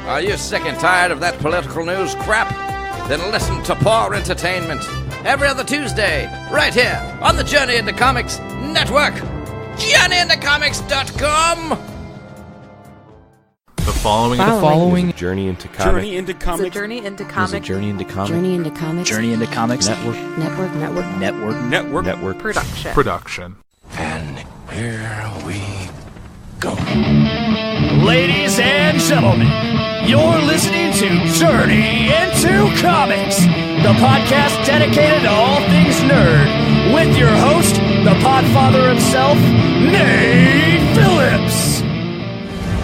Are you sick and tired of that political news crap? Then listen to Poor Entertainment every other Tuesday, right here on the Journey into Comics Network. JourneyIntoComics.com. The following is a Journey into Comics. Journey into Comics. It's a Journey into Comics. Journey into Comics. Journey into Comics. Journey into Comics. Network. Production. And here we go. Ladies and gentlemen, you're listening to Journey into Comics, the podcast dedicated to all things nerd, with your host, the podfather himself, Nate Phillips.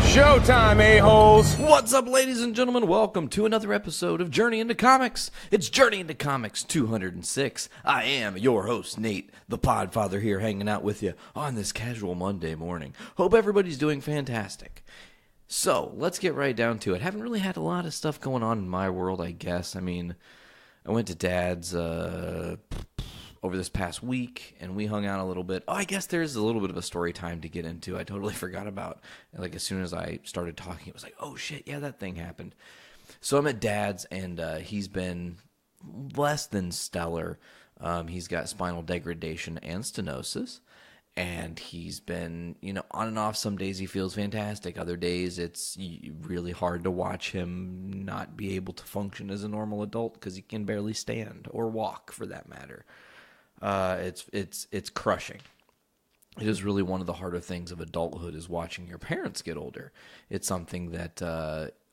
Showtime, a-holes. What's up, ladies and gentlemen? Welcome to another episode of Journey into Comics. It's Journey into Comics 206. I am your host, Nate, the Podfather, here hanging out with you on this casual Monday morning. Hope everybody's doing fantastic. So, let's get right down to it. Haven't really had a lot of stuff going on in my world, I guess. I mean, I went to Dad's over this past week, and we hung out a little bit. Oh, I guess there's a little bit of a story time to get into. I totally forgot about. Like, as soon as I started talking, it was like, oh, shit, yeah, that thing happened. So I'm at Dad's, and he's been less than stellar. He's got spinal degradation and stenosis, and he's been, on and off. Some days he feels fantastic. Other days it's really hard to watch him not be able to function as a normal adult because he can barely stand or walk, for that matter. It's crushing. It is really one of the harder things of adulthood is watching your parents get older. It's something that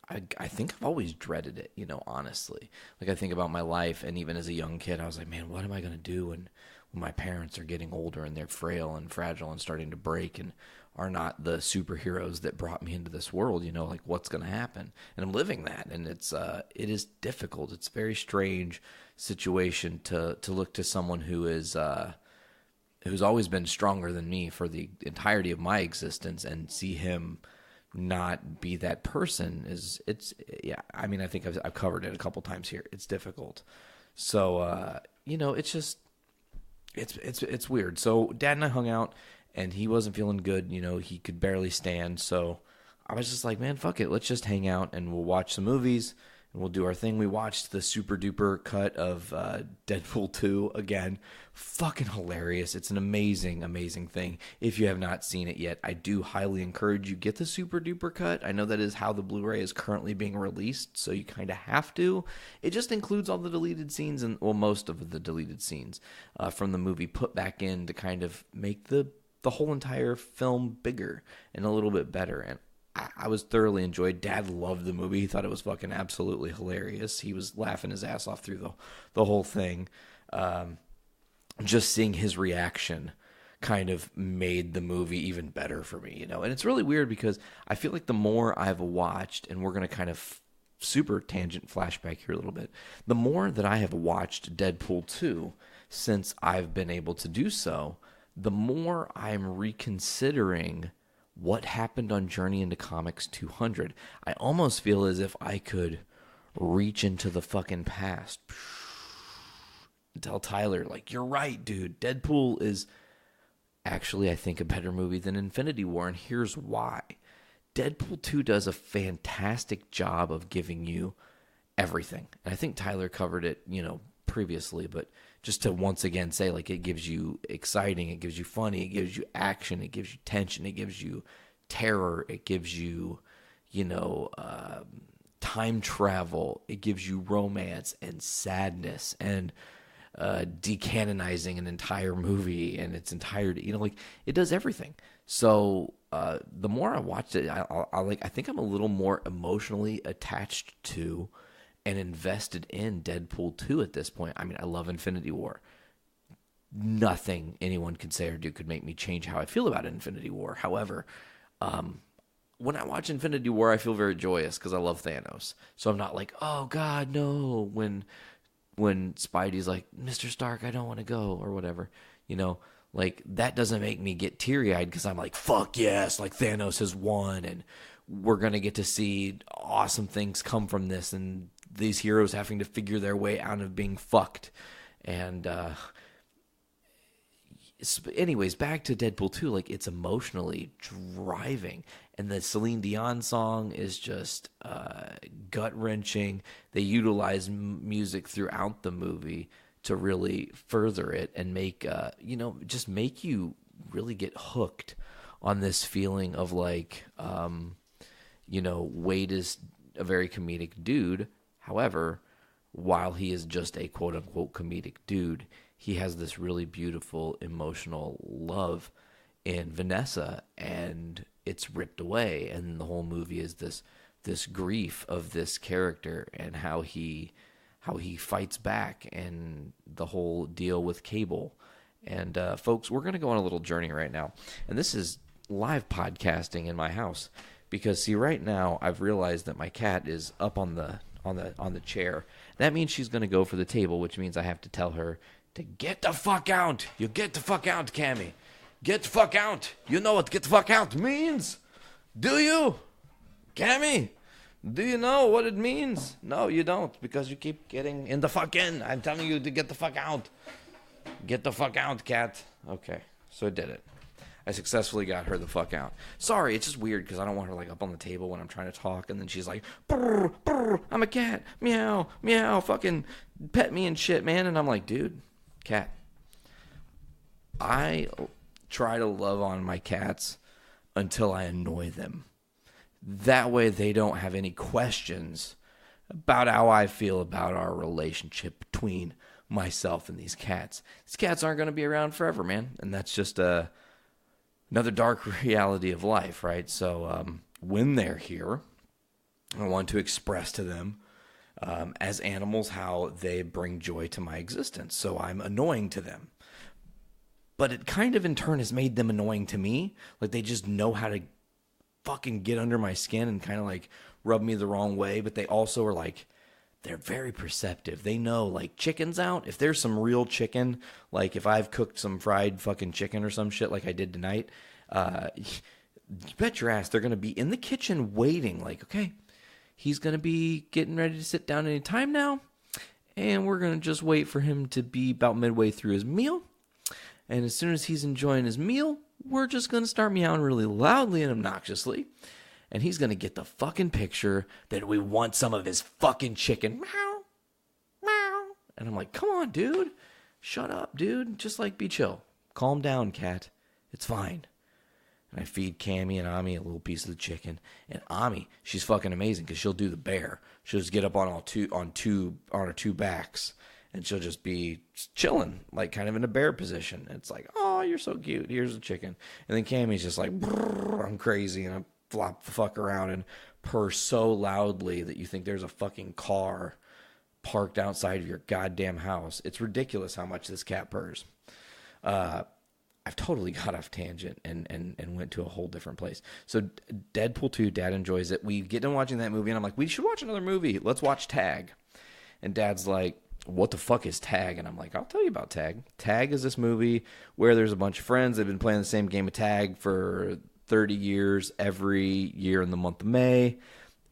I think I've always dreaded it, honestly. Like, I think about my life, and even as a young kid, I was like, man, what am I going to do when my parents are getting older and they're frail and fragile and starting to break and are not the superheroes that brought me into this world, like, what's going to happen? And I'm living that, and it is difficult. It's a very strange situation to look to someone who's always been stronger than me for the entirety of my existence and see him not be that person. I mean, I think I've covered it a couple times here. It's difficult. So, it's weird. So Dad and I hung out, and he wasn't feeling good. He could barely stand. So I was just like, man, fuck it. Let's just hang out, and we'll watch some movies, and we'll do our thing. We watched the super duper cut of Deadpool 2 again. Fucking hilarious. It's an amazing, amazing thing. If you have not seen it yet, I do highly encourage you get the super duper cut. I know that is how the Blu-ray is currently being released, so you kind of have to. It just includes all the deleted scenes, and most of the deleted scenes from the movie put back in to kind of make the whole entire film bigger and a little bit better. And I was thoroughly enjoyed. Dad loved the movie. He thought it was fucking absolutely hilarious. He was laughing his ass off through the whole thing. Just seeing his reaction kind of made the movie even better for me, And it's really weird because I feel like the more I've watched, and we're going to kind of super tangent flashback here a little bit, the more that I have watched Deadpool 2 since I've been able to do so, the more I'm reconsidering what happened on Journey into Comics 200. I almost feel as if I could reach into the fucking past and tell Tyler, like, you're right, dude. Deadpool is actually, I think, a better movie than Infinity War, and here's why. Deadpool 2 does a fantastic job of giving you everything. And I think Tyler covered it, previously, but just to once again say, like, it gives you exciting, it gives you funny, it gives you action, it gives you tension, it gives you terror, it gives you, time travel, it gives you romance and sadness and decanonizing an entire movie and its entirety. It does everything. So the more I watched it, I think I'm a little more emotionally attached to and invested in Deadpool 2 at this point. I mean, I love Infinity War. Nothing anyone could say or do could make me change how I feel about Infinity War. However, when I watch Infinity War, I feel very joyous because I love Thanos. So I'm not like, oh, God, no, when Spidey's like, Mr. Stark, I don't want to go, or whatever. Like, that doesn't make me get teary-eyed because I'm like, fuck yes, like, Thanos has won, and we're going to get to see awesome things come from this, and these heroes having to figure their way out of being fucked. And anyways, back to Deadpool 2, like, it's emotionally driving. And the Celine Dion song is just gut-wrenching. They utilize music throughout the movie to really further it and make, just make you really get hooked on this feeling of, like, Wade is a very comedic dude. However, while he is just a quote-unquote comedic dude, he has this really beautiful emotional love in Vanessa, and it's ripped away. And the whole movie is this grief of this character and how he fights back, and the whole deal with Cable. And folks, we're going to go on a little journey right now. And this is live podcasting in my house because, see, right now I've realized that my cat is up on the chair. That means she's going to go for the table, which means I have to tell her to get the fuck out. You get the fuck out, Cammy. Get the fuck out. You know what get the fuck out means? Do you? Cammy? Do you know what it means? No, you don't, because you keep getting in the fuck in. I'm telling you to get the fuck out. Get the fuck out, cat. Okay, so I did it. I successfully got her the fuck out. Sorry, it's just weird because I don't want her like up on the table when I'm trying to talk, and then she's like, brr, brr, I'm a cat, meow, meow, fucking pet me and shit, man. And I'm like, dude, cat. I try to love on my cats until I annoy them. That way they don't have any questions about how I feel about our relationship between myself and these cats. These cats aren't going to be around forever, man. And that's just another dark reality of life, right? So when they're here, I want to express to them as animals how they bring joy to my existence. So I'm annoying to them. But it kind of in turn has made them annoying to me. Like they just know how to fucking get under my skin and kind of like rub me the wrong way. But they also are like, they're very perceptive. They know, like, chicken's out. If there's some real chicken, like if I've cooked some fried fucking chicken or some shit like I did tonight, you bet your ass they're going to be in the kitchen waiting. Like, okay, he's going to be getting ready to sit down any time now. And we're going to just wait for him to be about midway through his meal. And as soon as he's enjoying his meal, we're just going to start meowing really loudly and obnoxiously. And he's going to get the fucking picture that we want some of his fucking chicken. Meow, meow. And I'm like, come on, dude. Shut up, dude. Just like be chill. Calm down, cat. It's fine. And I feed Cammy and Ami a little piece of the chicken. And Ami, she's fucking amazing because she'll do the bear. She'll just get up on her two backs. And she'll just be chilling, like kind of in a bear position. It's like, oh, you're so cute. Here's a chicken. And then Cammy's just like, I'm crazy. And I flop the fuck around and purr so loudly that you think there's a fucking car parked outside of your goddamn house. It's ridiculous how much this cat purrs. I've totally got off tangent and went to a whole different place. So Deadpool 2, Dad enjoys it. We get done watching that movie, and I'm like, we should watch another movie. Let's watch Tag. And Dad's like, what the fuck is Tag? And I'm like, I'll tell you about Tag. Tag is this movie where there's a bunch of friends. They've been playing the same game of Tag for 30 years, every year in the month of May.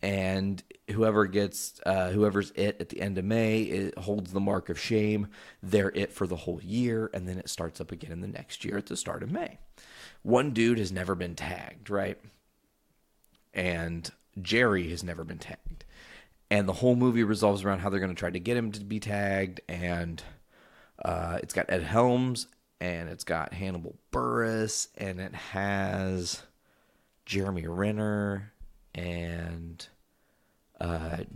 And whoever's it at the end of May, it holds the mark of shame. They're it for the whole year. And then it starts up again in the next year at the start of May. One dude has never been tagged, right? And Jerry has never been tagged. And the whole movie revolves around how they're going to try to get him to be tagged. And it's got Ed Helms, and it's got Hannibal Buress, and it has Jeremy Renner, and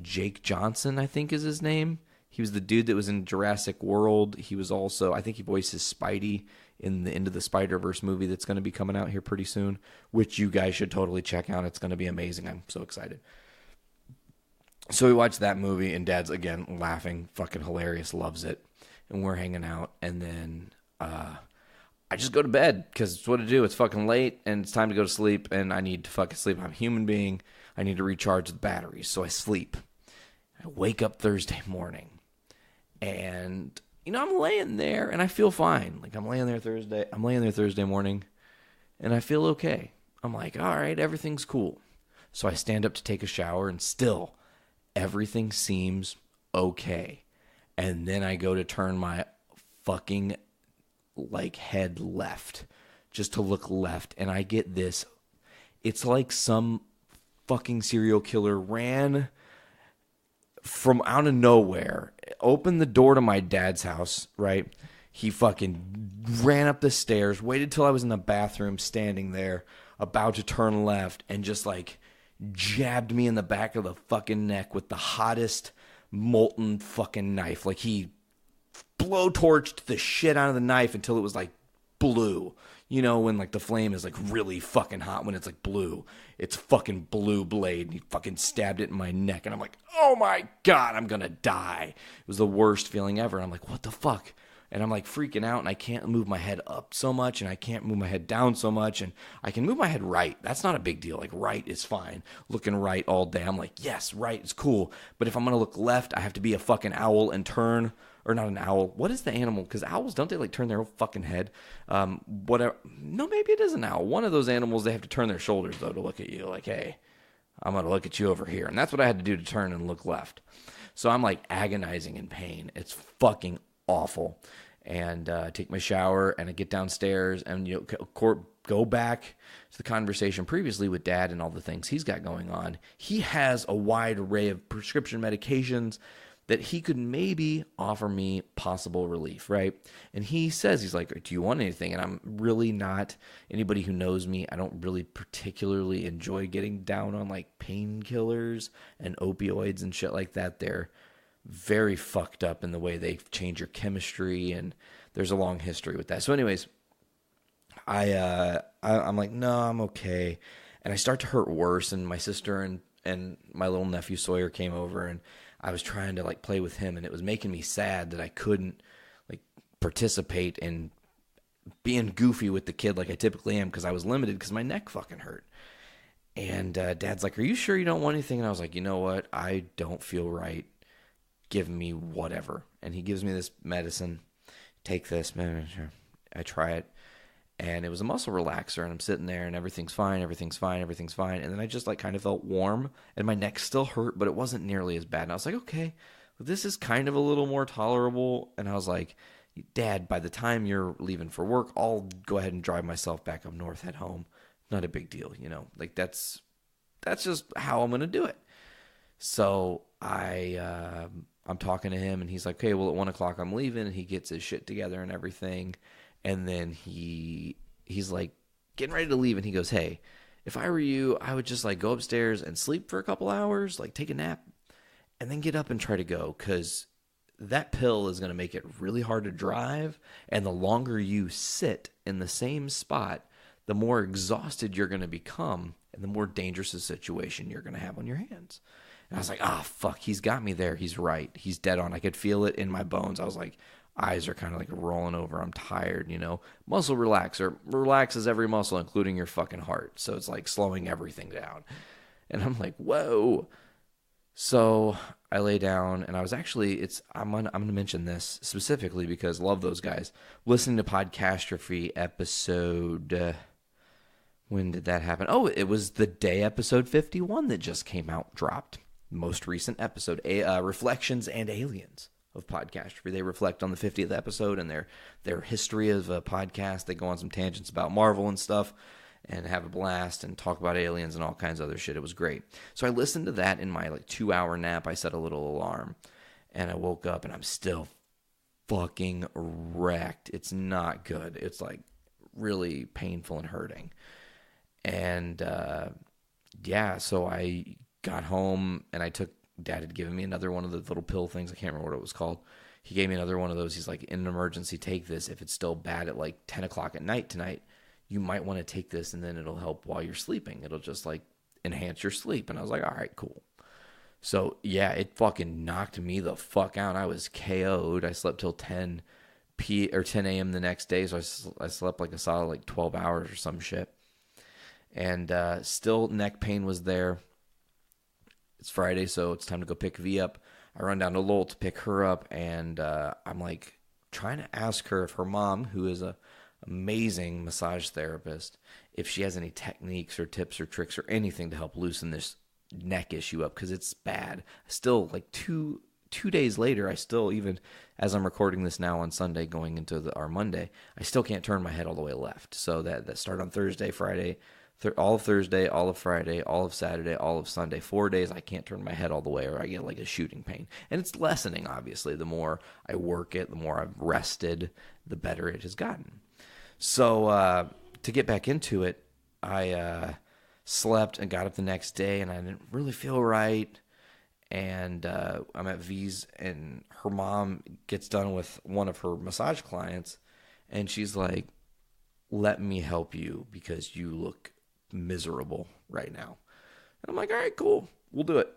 Jake Johnson, I think is his name. He was the dude that was in Jurassic World. He was also, I think he voices Spidey in the Into the Spider-Verse movie that's going to be coming out here pretty soon, which you guys should totally check out. It's going to be amazing. I'm so excited. So we watched that movie, and Dad's, again, laughing, fucking hilarious, loves it. And we're hanging out, and then I just go to bed, because it's what to do. It's fucking late, and it's time to go to sleep, and I need to fucking sleep. I'm a human being. I need to recharge the batteries, so I sleep. I wake up Thursday morning, and, I'm laying there, and I feel fine. Like, I'm laying there Thursday morning, and I feel okay. I'm like, all right, everything's cool. So I stand up to take a shower, and still, everything seems okay. And then I go to turn my fucking like head left, just to look left, and I get this. It's like some fucking serial killer ran from out of nowhere, opened the door to my dad's house, right? He fucking ran up the stairs, waited till I was in the bathroom standing there, about to turn left, and just like jabbed me in the back of the fucking neck with the hottest molten fucking knife. Like he blowtorched the shit out of the knife until it was like blue. You know, when like the flame is like really fucking hot, when it's like blue, it's fucking blue blade. And he fucking stabbed it in my neck. And I'm like, oh my God, I'm going to die. It was the worst feeling ever. And I'm like, what the fuck? And I'm like freaking out, and I can't move my head up so much, and I can't move my head down so much, and I can move my head right. That's not a big deal. Like right is fine. Looking right all day, I'm like, yes, right is cool. But if I'm gonna look left, I have to be a fucking owl and turn, or not an owl. What is the animal? Because owls, don't they like turn their whole fucking head? Whatever. No, maybe it is an owl. One of those animals, they have to turn their shoulders though to look at you. Like, hey, I'm gonna look at you over here, and that's what I had to do to turn and look left. So I'm like agonizing in pain. It's fucking awful. And take my shower, and I get downstairs, and go back to the conversation previously with Dad and all the things he's got going on. He has a wide array of prescription medications that he could maybe offer me possible relief, right? And he says, he's like, do you want anything? And I'm really not, anybody who knows me, I don't really particularly enjoy getting down on like painkillers and opioids and shit like that. They're very fucked up in the way they change your chemistry, and there's a long history with that. So anyways, I'm like, no, I'm okay. And I start to hurt worse, and my sister and my little nephew Sawyer came over, and I was trying to like play with him, and it was making me sad that I couldn't like participate in being goofy with the kid like I typically am, because I was limited because my neck fucking hurt. And Dad's like, are you sure you don't want anything? And I was like, you know what? I don't feel right. Give me whatever. And he gives me this medicine. Take this. I try it. And it was a muscle relaxer. And I'm sitting there and everything's fine. And then I just like kind of felt warm. And my neck still hurt, but it wasn't nearly as bad. And I was like, okay, well, this is kind of a little more tolerable. And I was like, Dad, by the time you're leaving for work, I'll go ahead and drive myself back up north, head home. Not a big deal, you know. Like that's just how I'm going to do it. So I'm talking to him, and he's like, okay, well, at 1 o'clock I'm leaving, and he gets his shit together and everything, and then he's like getting ready to leave, and he goes, hey, if I were you, I would just like go upstairs and sleep for a couple hours, like take a nap, and then get up and try to go, because that pill is going to make it really hard to drive, and the longer you sit in the same spot, the more exhausted you're going to become, and the more dangerous a situation you're going to have on your hands. And I was like, fuck, he's got me there. He's right. He's dead on. I could feel it in my bones. I was like, eyes are kind of like rolling over. I'm tired, you know. Muscle relaxer relaxes every muscle, including your fucking heart. So it's like slowing everything down. And I'm like, whoa. So I lay down, and I was actually, I'm gonna mention this specifically because I love those guys. Listening to Podcastrophe episode, when did that happen? Oh, it was the day episode 51 that just came out, dropped. Most recent episode, Reflections and Aliens of Podcastrophe. They reflect on the 50th episode and their history of a podcast. They go on some tangents about Marvel and stuff and have a blast and talk about aliens and all kinds of other shit. It was great. So I listened to that in my like 2-hour nap. I set a little alarm, and I woke up, and I'm still fucking wrecked. It's not good. It's like really painful and hurting. And so I got home, and Dad had given me another one of the little pill things. I can't remember what it was called. He gave me another one of those. He's like, in an emergency, take this. If it's still bad at like 10 o'clock at night tonight, you might want to take this, and then it'll help while you're sleeping. It'll just like enhance your sleep. And I was like, all right, cool. So yeah, it fucking knocked me the fuck out. I was KO'd. I slept till 10 a.m. the next day. So I slept like a solid like 12 hours or some shit. And still neck pain was there. It's Friday, so it's time to go pick V up. I run down to Lowell to pick her up, and I'm like trying to ask her if her mom, who is a amazing massage therapist, if she has any techniques or tips or tricks or anything to help loosen this neck issue up, because it's bad. Still like two 2 days later, I still, even as I'm recording this now on Sunday going into our Monday, I still can't turn my head all the way left. So that started on Thursday, Friday, all of Thursday, all of Friday, all of Saturday, all of Sunday. 4 days I can't turn my head all the way, or I get like a shooting pain. And it's lessening, obviously. The more I work it, the more I've rested, the better it has gotten. So to get back into it, I slept and got up the next day, and I didn't really feel right. And I'm at V's, and her mom gets done with one of her massage clients, and she's like, let me help you because you look miserable right now. And I'm like, all right, cool, we'll do it.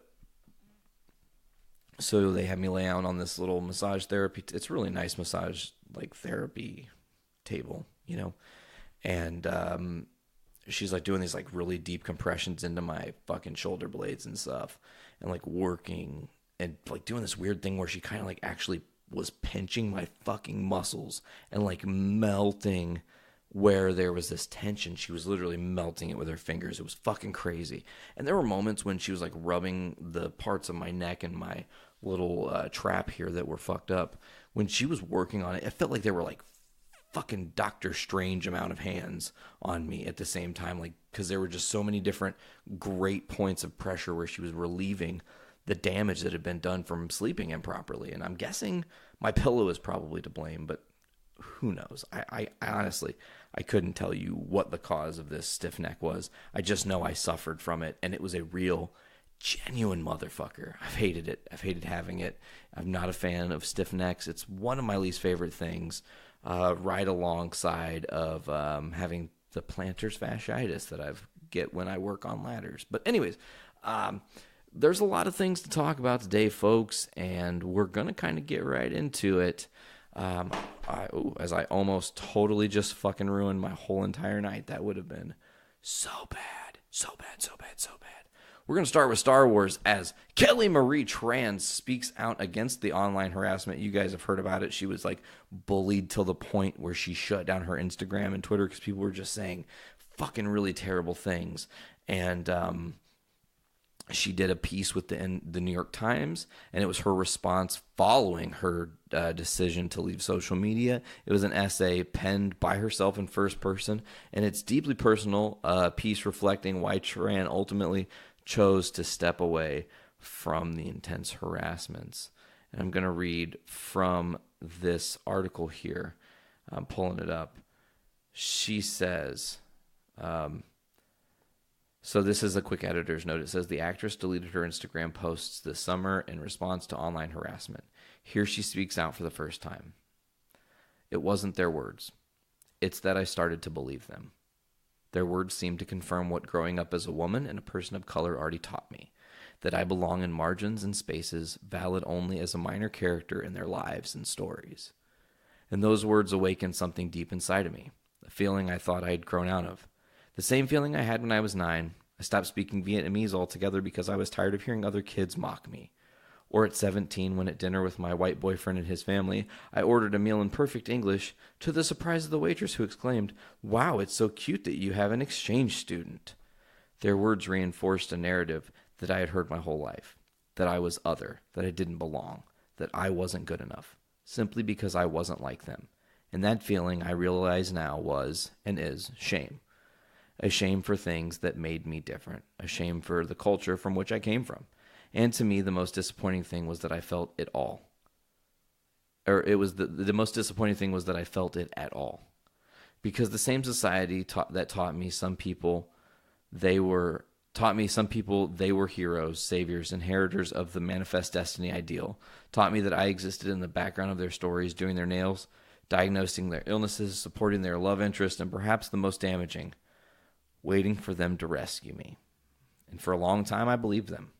So they have me lay down on this little massage therapy. It's a really nice massage, like, therapy table, you know. And she's like doing these like really deep compressions into my fucking shoulder blades and stuff, and like working and like doing this weird thing where she kind of like actually was pinching my fucking muscles and like melting where there was this tension. She was literally melting it with her fingers. It was fucking crazy. And there were moments when she was like rubbing the parts of my neck and my little trap here that were fucked up. When she was working on it, it felt like there were like fucking Doctor Strange amount of hands on me at the same time, like, because there were just so many different great points of pressure where she was relieving the damage that had been done from sleeping improperly. And I'm guessing my pillow is probably to blame, but who knows? I honestly, I couldn't tell you what the cause of this stiff neck was. I just know I suffered from it, and it was a real, genuine motherfucker. I've hated it. I've hated having it. I'm not a fan of stiff necks. It's one of my least favorite things. Right alongside of having the plantar fasciitis that I get when I work on ladders. But anyways, there's a lot of things to talk about today, folks, and we're going to kind of get right into it. As I almost totally just fucking ruined my whole entire night. That would have been so bad. So bad, so bad, so bad. We're going to start with Star Wars as Kelly Marie Tran speaks out against the online harassment. You guys have heard about it. She was like bullied till the point where she shut down her Instagram and Twitter because people were just saying fucking really terrible things. And she did a piece with the New York Times, and it was her response following her decision to leave social media. It was an essay penned by herself in first person, and it's deeply personal, piece reflecting why Tran ultimately chose to step away from the intense harassments. And I'm going to read from this article here. I'm pulling it up. She says, so this is a quick editor's note. It says, the actress deleted her Instagram posts this summer in response to online harassment. Here she speaks out for the first time. It wasn't their words. It's that I started to believe them. Their words seemed to confirm what growing up as a woman and a person of color already taught me, that I belong in margins and spaces valid only as a minor character in their lives and stories. And those words awakened something deep inside of me, a feeling I thought I had grown out of. The same feeling I had when I was 9. I stopped speaking Vietnamese altogether because I was tired of hearing other kids mock me. Or at 17, when at dinner with my white boyfriend and his family, I ordered a meal in perfect English, to the surprise of the waitress who exclaimed, "Wow, it's so cute that you have an exchange student." Their words reinforced a narrative that I had heard my whole life, that I was other, that I didn't belong, that I wasn't good enough, simply because I wasn't like them. And that feeling, I realize now, was and is shame. A shame for things that made me different, a shame for the culture from which I came from. And to me, the most disappointing thing was that I felt it all. Or it was the most disappointing thing was that I felt it at all. Because the same society taught me some people they were heroes, saviors, inheritors of the manifest destiny ideal, taught me that I existed in the background of their stories, doing their nails, diagnosing their illnesses, supporting their love interest, and perhaps the most damaging, waiting for them to rescue me. And for a long time, I believed them.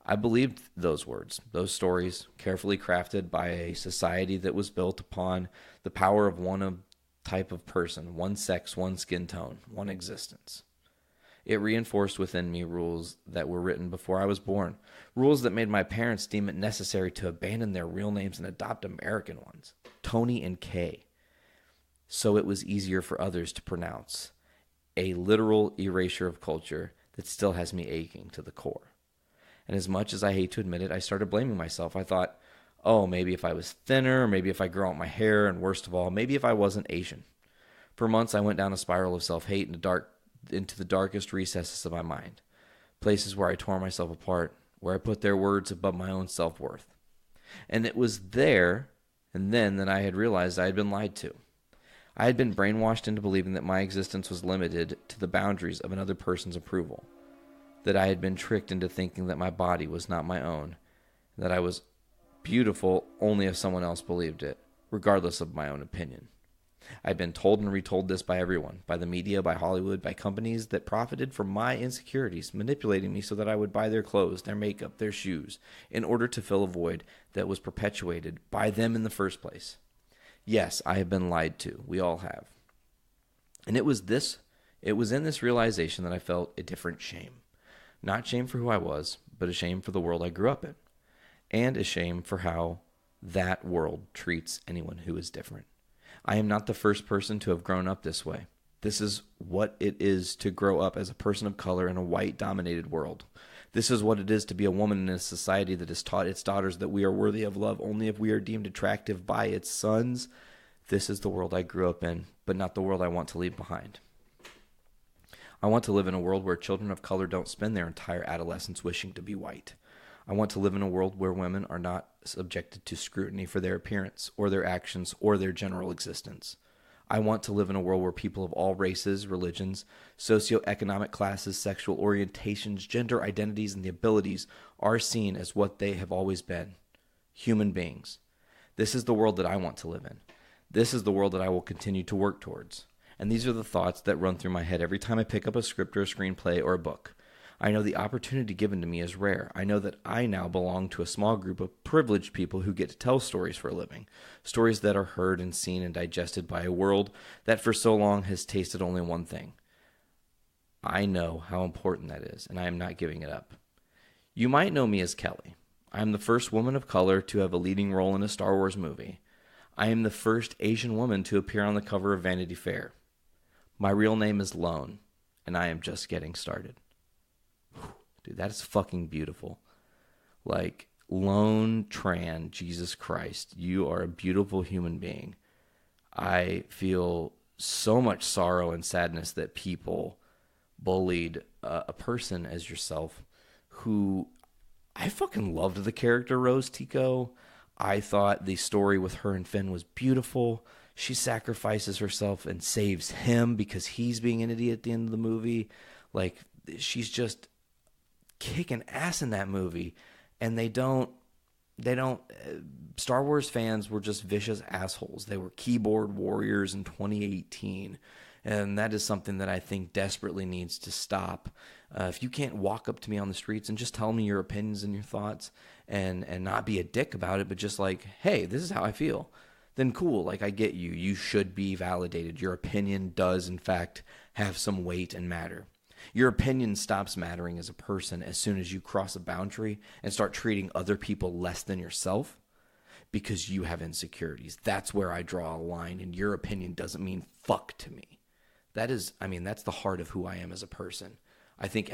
I believed those words, those stories, carefully crafted by a society that was built upon the power of one type of person, one sex, one skin tone, one existence. It reinforced within me rules that were written before I was born, rules that made my parents deem it necessary to abandon their real names and adopt American ones, Tony and Kay, so it was easier for others to pronounce, a literal erasure of culture that still has me aching to the core. And as much as I hate to admit it, I started blaming myself. I thought, oh, maybe if I was thinner, maybe if I grew out my hair, and worst of all, maybe if I wasn't Asian. For months, I went down a spiral of self-hate into the darkest recesses of my mind, places where I tore myself apart, where I put their words above my own self-worth. And it was there and then that I had realized I had been lied to. I had been brainwashed into believing that my existence was limited to the boundaries of another person's approval, that I had been tricked into thinking that my body was not my own, that I was beautiful only if someone else believed it, regardless of my own opinion. I'd been told and retold this by everyone, by the media, by Hollywood, by companies that profited from my insecurities, manipulating me so that I would buy their clothes, their makeup, their shoes, in order to fill a void that was perpetuated by them in the first place. Yes, I have been lied to. We all have. And it was in this realization that I felt a different shame. Not shame for who I was, but a shame for the world I grew up in, and a shame for how that world treats anyone who is different. I am not the first person to have grown up this way. This is what it is to grow up as a person of color in a white-dominated world. This is what it is to be a woman in a society that has taught its daughters that we are worthy of love only if we are deemed attractive by its sons. This is the world I grew up in, but not the world I want to leave behind. I want to live in a world where children of color don't spend their entire adolescence wishing to be white. I want to live in a world where women are not subjected to scrutiny for their appearance or their actions or their general existence. I want to live in a world where people of all races, religions, socioeconomic classes, sexual orientations, gender identities, and the abilities are seen as what they have always been, human beings. This is the world that I want to live in. This is the world that I will continue to work towards. And these are the thoughts that run through my head every time I pick up a script or a screenplay or a book. I know the opportunity given to me is rare. I know that I now belong to a small group of privileged people who get to tell stories for a living, stories that are heard and seen and digested by a world that for so long has tasted only one thing. I know how important that is, and I am not giving it up. You might know me as Kelly. I am the first woman of color to have a leading role in a Star Wars movie. I am the first Asian woman to appear on the cover of Vanity Fair. My real name is Lone, and I am just getting started. Dude, that is fucking beautiful. Like, Lone Tran, Jesus Christ, you are a beautiful human being. I feel so much sorrow and sadness that people bullied a person as yourself who I fucking loved the character Rose Tico. I thought the story with her and Finn was beautiful. She sacrifices herself and saves him because he's being an idiot at the end of the movie. Like, she's just kicking ass in that movie, and they don't Star Wars fans were just vicious assholes. They were keyboard warriors in 2018, and that is something that I think desperately needs to stop. If you can't walk up to me on the streets and just tell me your opinions and your thoughts and not be a dick about it, but just like, hey, this is how I feel, then cool. Like, I get you. You should be validated. Your opinion does, in fact, have some weight and matter. Your opinion stops mattering as a person as soon as you cross a boundary and start treating other people less than yourself because you have insecurities. That's where I draw a line, and your opinion doesn't mean fuck to me. That's the heart of who I am as a person. I think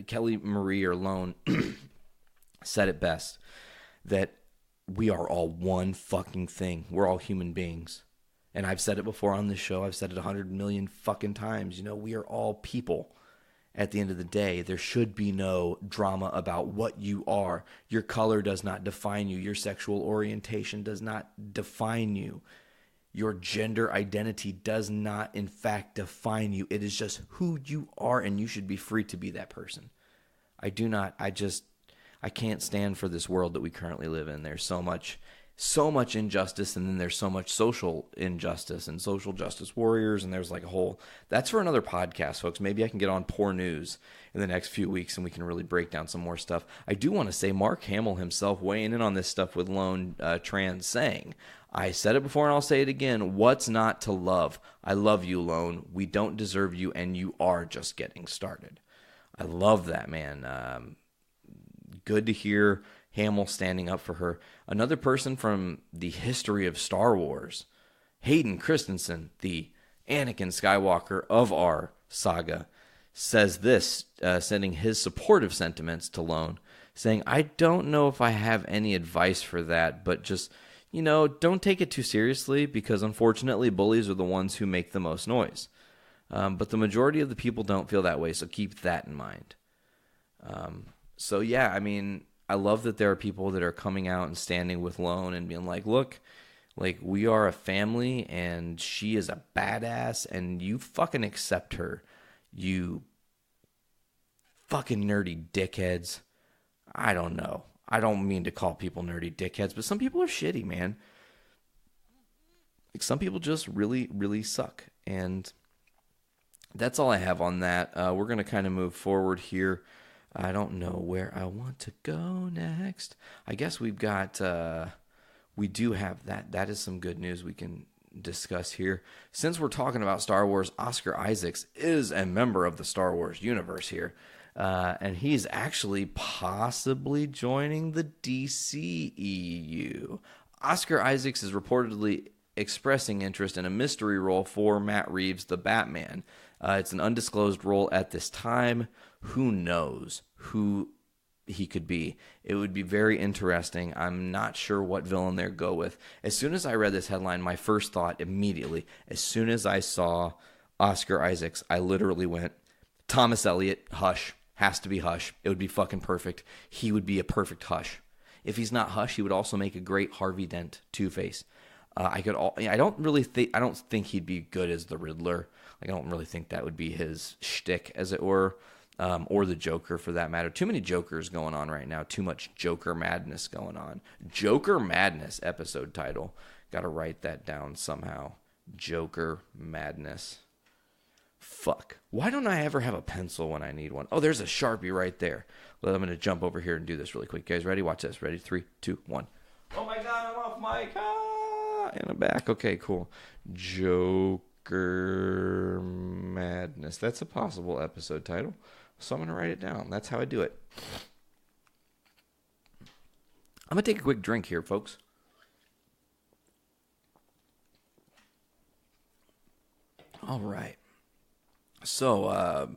Kelly Marie or Lone said it best, that we are all one fucking thing. We're all human beings. And I've said it before on this show. I've said it 100 million fucking times. You know, we are all people. At the end of the day, there should be no drama about what you are. Your color does not define you. Your sexual orientation does not define you. Your gender identity does not, in fact, define you. It is just who you are, and you should be free to be that person. I can't stand for this world that we currently live in. There's so much injustice, and then there's so much social injustice and social justice warriors, and there's like a whole... That's for another podcast, folks. Maybe I can get on Poor News in the next few weeks, and we can really break down some more stuff. I do want to say Mark Hamill himself weighing in on this stuff with Lone Tran, saying, I said it before and I'll say it again, what's not to love? I love you, Lone. We don't deserve you, and you are just getting started. I love that, man. Good to hear Hamill standing up for her. Another person from the history of Star Wars, Hayden Christensen, the Anakin Skywalker of our saga, says this, sending his supportive sentiments to Lone, saying, I don't know if I have any advice for that, but just, don't take it too seriously because unfortunately bullies are the ones who make the most noise. But the majority of the people don't feel that way, so keep that in mind. So yeah, I mean, I love that there are people that are coming out and standing with Lone and being like, look, like, we are a family and she is a badass and you fucking accept her. You fucking nerdy dickheads. I don't know. I don't mean to call people nerdy dickheads, but some people are shitty, man. Like, some people just really, really suck. And that's all I have on that. We're going to kind of move forward here. I don't know where I want to go next. I guess we do have that. That is some good news we can discuss here. Since we're talking about Star Wars, Oscar Isaacs is a member of the Star Wars universe here. And he's actually possibly joining the DCEU. Oscar Isaacs is reportedly expressing interest in a mystery role for Matt Reeves' The Batman. It's an undisclosed role at this time. Who knows who he could be? It would be very interesting. I'm not sure what villain they'll go with. As soon as I read this headline, my first thought immediately, as soon as I saw Oscar Isaacs, I literally went, Thomas Elliott, Hush. Has to be Hush. It would be fucking perfect. He would be a perfect Hush. If he's not Hush, he would also make a great Harvey Dent Two-Face. I don't think he'd be good as the Riddler. Like, I don't really think that would be his shtick, as it were. Or the Joker, for that matter. Too many Jokers going on right now. Too much Joker madness going on. Joker Madness episode title. Got to write that down somehow. Joker Madness. Fuck. Why don't I ever have a pencil when I need one? Oh, there's a Sharpie right there. Well, I'm going to jump over here and do this really quick. You guys ready? Watch this. Ready? 3, 2, 1. Oh my God, I'm off mic. And I'm back. Okay, cool. Joker Madness. That's a possible episode title. So I'm going to write it down. That's how I do it. I'm going to take a quick drink here, folks. All right. So,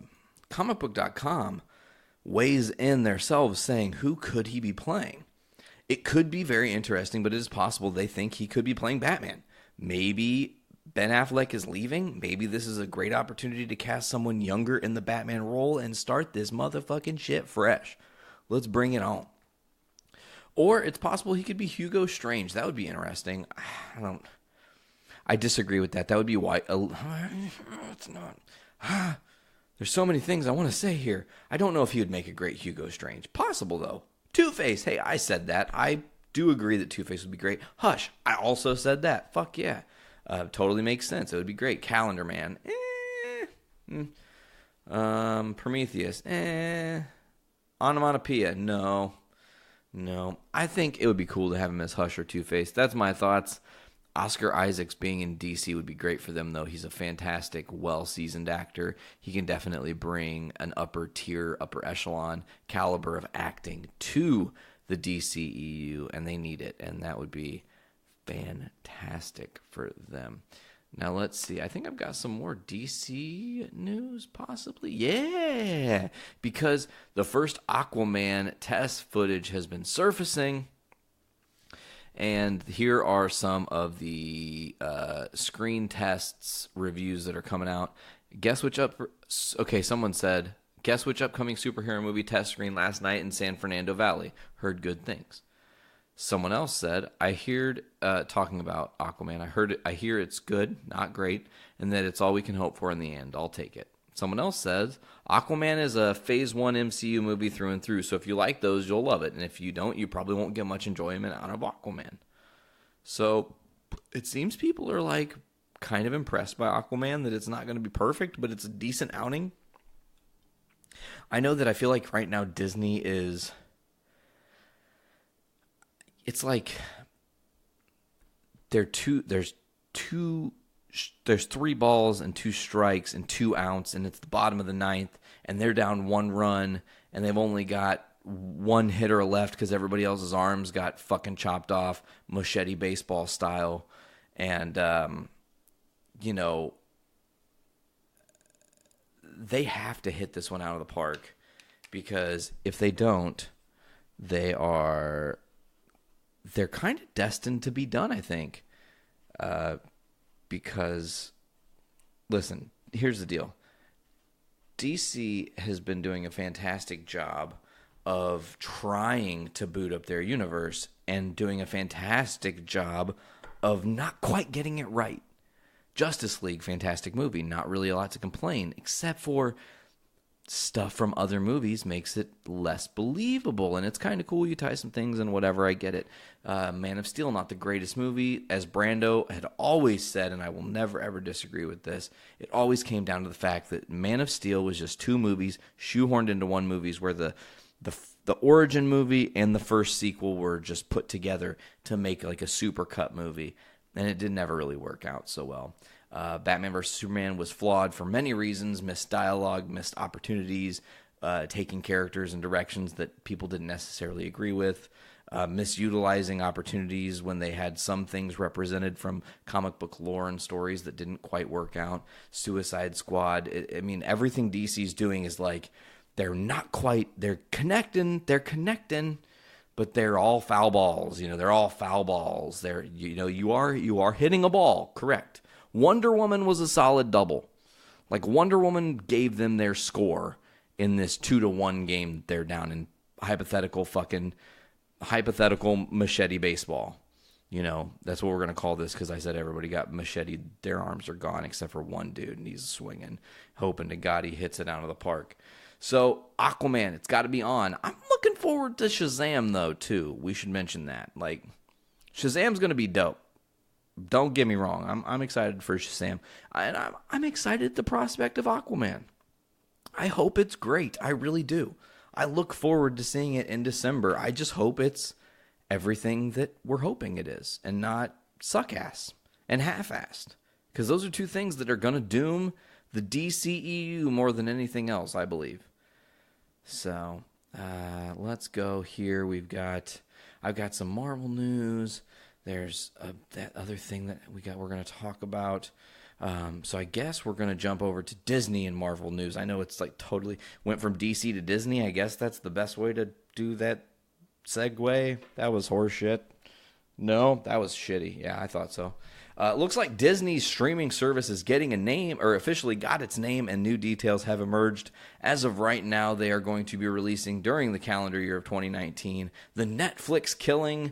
comicbook.com weighs in themselves saying, who could he be playing? It could be very interesting, but it is possible they think he could be playing Batman. Maybe Ben Affleck is leaving. Maybe this is a great opportunity to cast someone younger in the Batman role and start this motherfucking shit fresh. Let's bring it on. Or it's possible he could be Hugo Strange. That would be interesting. I disagree with that. That would be why. It's not. There's so many things I want to say here. I don't know if he would make a great Hugo Strange. Possible, though. Two-Face. Hey, I said that. I do agree that Two-Face would be great. Hush. I also said that. Fuck yeah. Totally makes sense. It would be great. Calendar Man. Prometheus. Onomatopoeia. No. I think it would be cool to have him as Hush or Two-Face. That's my thoughts. Oscar Isaacs being in DC would be great for them, though. He's a fantastic, well-seasoned actor. He can definitely bring an upper tier, upper echelon caliber of acting to the DCEU, and they need it, and that would be fantastic for them. Now, let's see. I think I've got some more DC news, possibly. Yeah, because the first Aquaman test footage has been surfacing. And here are some of the screen tests reviews that are coming out. Someone said, guess which upcoming superhero movie test screen last night in San Fernando Valley? Heard good things. Someone else said, I heard talking about Aquaman. I hear it's good, not great, and that it's all we can hope for in the end. I'll take it. Someone else says, Aquaman is a Phase 1 MCU movie through and through, so if you like those, you'll love it. And if you don't, you probably won't get much enjoyment out of Aquaman. So it seems people are like kind of impressed by Aquaman, that it's not going to be perfect, but it's a decent outing. I know that I feel like right now Disney is... It's like there's 3 balls and 2 strikes and 2 outs, and it's the bottom of the 9th, and they're down 1 run, and they've only got 1 hitter left because everybody else's arms got fucking chopped off, Machete baseball style, and they have to hit this one out of the park, because if they don't, they're kind of destined to be done, I think. Because, listen, here's the deal. DC has been doing a fantastic job of trying to boot up their universe and doing a fantastic job of not quite getting it right. Justice League, fantastic movie. Not really a lot to complain, except for stuff from other movies makes it less believable. And it's kind of cool. You tie some things and whatever, I get it. Man of Steel, not the greatest movie. As Brando had always said, and I will never, ever disagree with this, it always came down to the fact that Man of Steel was just two movies shoehorned into one movies where the origin movie and the first sequel were just put together to make like a super cut movie. And it did never really work out so well. Batman vs. Superman was flawed for many reasons, missed dialogue, missed opportunities, taking characters in directions that people didn't necessarily agree with, misutilizing opportunities when they had some things represented from comic book lore and stories that didn't quite work out. Suicide Squad, I mean, everything DC's doing is like, they're connecting, but they're all foul balls. They're all foul balls. You are hitting a ball, correct. Wonder Woman was a solid double. Like, Wonder Woman gave them their score in this 2-1 game they're down in hypothetical machete baseball. That's what we're going to call this, because I said everybody got machete. Their arms are gone except for one dude, and he's swinging, hoping to God he hits it out of the park. So, Aquaman, it's got to be on. I'm looking forward to Shazam, though, too. We should mention that. Like, Shazam's going to be dope. Don't get me wrong. I'm excited for Shazam. And I'm excited at the prospect of Aquaman. I hope it's great. I really do. I look forward to seeing it in December. I just hope it's everything that we're hoping it is and not suck-ass and half-assed. Because those are two things that are going to doom the DCEU more than anything else, I believe. So, let's go here. I've got some Marvel news. There's that other thing that we're going to talk about. So I guess we're going to jump over to Disney and Marvel news. I know it's like totally went from DC to Disney. I guess that's the best way to do that segue. That was horseshit. No, that was shitty. Yeah, I thought so. Looks like Disney's streaming service is getting a name, or officially got its name, and new details have emerged. As of right now, they are going to be releasing during the calendar year of 2019 the Netflix killing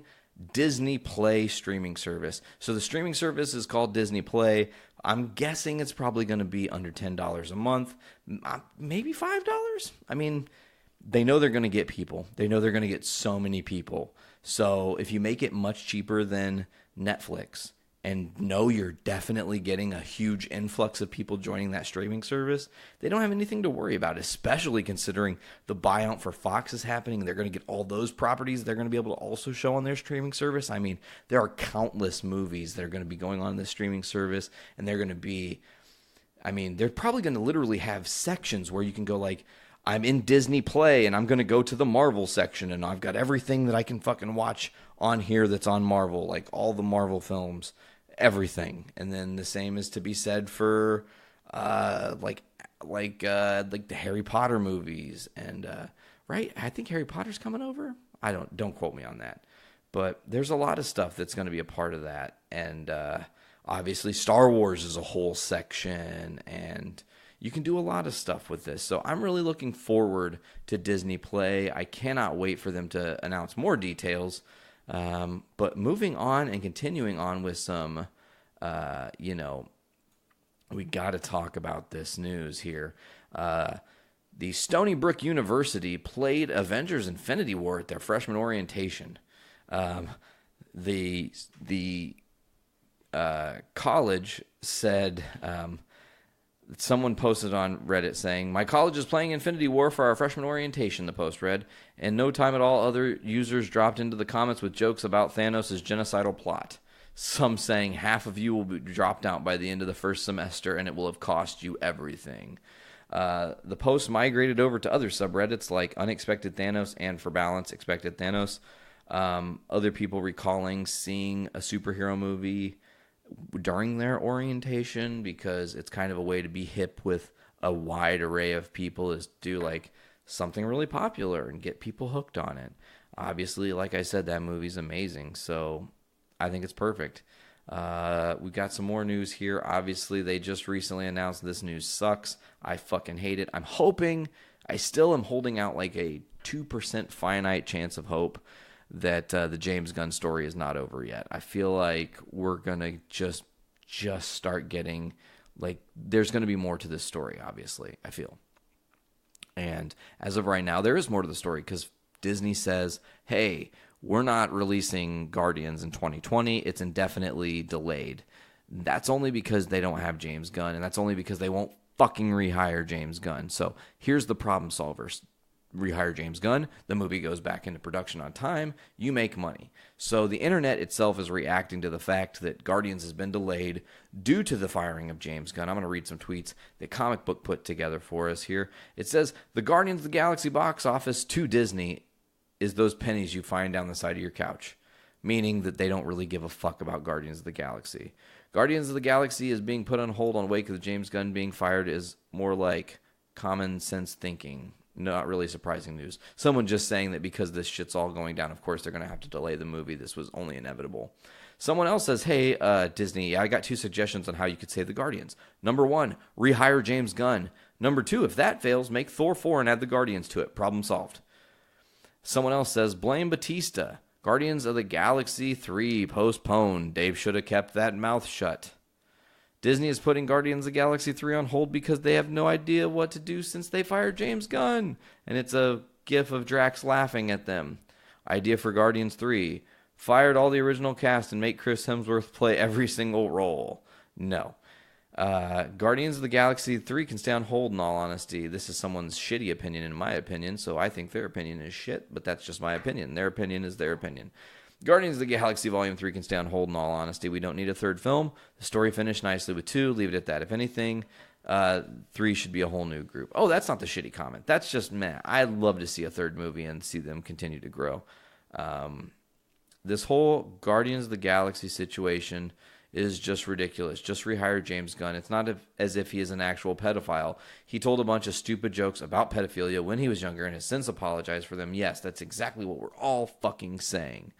Disney Play streaming service. So the streaming service is called Disney Play. I'm guessing it's probably going to be under $10 a month, maybe $5. I mean, they know they're going to get people. They know they're going to get so many people. So if you make it much cheaper than Netflix and know you're definitely getting a huge influx of people joining that streaming service, they don't have anything to worry about, especially considering the buyout for Fox is happening. They're going to get all those properties they're going to be able to also show on their streaming service. I mean, there are countless movies that are going to be going on this streaming service, and they're probably going to literally have sections where you can go like, I'm in Disney Play, and I'm going to go to the Marvel section, and I've got everything that I can fucking watch on here that's on Marvel, like all the Marvel films. Everything. And then the same is to be said for like the Harry Potter movies, and right, I think Harry Potter's coming over. Don't quote me on that, but there's a lot of stuff that's going to be a part of that. And obviously Star Wars is a whole section, and you can do a lot of stuff with this. So I'm really looking forward to Disney Play. I cannot wait for them to announce more details. But moving on and continuing on with some, we got to talk about this news here. The Stony Brook University played Avengers Infinity War at their freshman orientation. The college said, someone posted on Reddit saying, "My college is playing Infinity War for our freshman orientation," the post read. "In no time at all, other users dropped into the comments with jokes about Thanos' genocidal plot. Some saying half of you will be dropped out by the end of the first semester and it will have cost you everything." The post migrated over to other subreddits like Unexpected Thanos and For Balance, Expected Thanos. Other people recalling seeing a superhero movie during their orientation, because it's kind of a way to be hip with a wide array of people, is do like something really popular and get people hooked on it. Obviously, like I said, that movie's amazing. So I think it's perfect. We got some more news here. Obviously, they just recently announced this news sucks. I fucking hate it. I still am holding out like a 2% finite chance of hope that the James Gunn story is not over yet. I feel like we're going to just start getting, like, there's going to be more to this story, obviously, I feel. And as of right now, there is more to the story because Disney says, hey, we're not releasing Guardians in 2020. It's indefinitely delayed. That's only because they don't have James Gunn, and that's only because they won't fucking rehire James Gunn. So here's the problem solvers. Rehire James Gunn, the movie goes back into production on time, you make money. So the internet itself is reacting to the fact that Guardians has been delayed due to the firing of James Gunn. I'm going to read some tweets that Comic Book put together for us here. It says, the Guardians of the Galaxy box office to Disney is those pennies you find down the side of your couch, meaning that they don't really give a fuck about Guardians of the Galaxy. Guardians of the Galaxy is being put on hold on wake of the James Gunn being fired is more like common sense thinking. Not really surprising news. Someone just saying that because this shit's all going down, of course, they're going to have to delay the movie. This was only inevitable. Someone else says, hey, Disney, I got 2 suggestions on how you could save the Guardians. Number 1, rehire James Gunn. Number 2, if that fails, make Thor 4 and add the Guardians to it. Problem solved. Someone else says, blame Batista. Guardians of the Galaxy 3 postponed. Dave should have kept that mouth shut. Disney is putting Guardians of the Galaxy 3 on hold because they have no idea what to do since they fired James Gunn. And it's a gif of Drax laughing at them. Idea for Guardians 3. Fired all the original cast and make Chris Hemsworth play every single role. No. Guardians of the Galaxy 3 can stay on hold in all honesty. This is someone's shitty opinion in my opinion, so I think their opinion is shit, but that's just my opinion. Their opinion is their opinion. Guardians of the Galaxy Volume 3 can stay on hold in all honesty. We don't need a third film. The story finished nicely with 2. Leave it at that. If anything, 3 should be a whole new group. Oh, that's not the shitty comment. That's just meh. I'd love to see a third movie and see them continue to grow. This whole Guardians of the Galaxy situation is just ridiculous. Just rehire James Gunn. It's not as if he is an actual pedophile. He told a bunch of stupid jokes about pedophilia when he was younger and has since apologized for them. Yes, that's exactly what we're all fucking saying.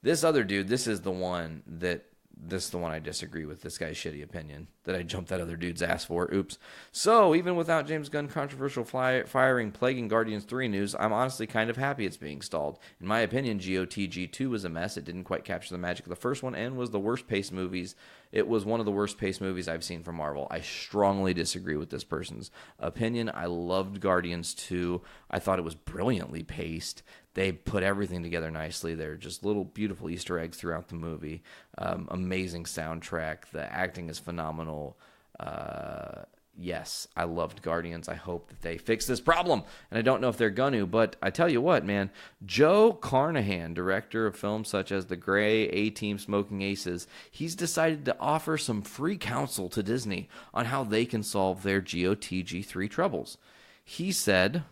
This other dude, this is the one I disagree with, this guy's shitty opinion, that I jumped that other dude's ass for. Oops. So, even without James Gunn controversial firing plaguing Guardians 3 news, I'm honestly kind of happy it's being stalled. In my opinion, GOTG 2 was a mess. It didn't quite capture the magic of the first one and was the worst paced movies. It was one of the worst paced movies I've seen from Marvel. I strongly disagree with this person's opinion. I loved Guardians 2. I thought it was brilliantly paced. They put everything together nicely. They're just little beautiful Easter eggs throughout the movie. Amazing soundtrack. The acting is phenomenal. Yes, I loved Guardians. I hope that they fix this problem. And I don't know if they're going to, but I tell you what, man. Joe Carnahan, director of films such as The Grey, A-Team, Smoking Aces, he's decided to offer some free counsel to Disney on how they can solve their GOTG3 troubles. He said,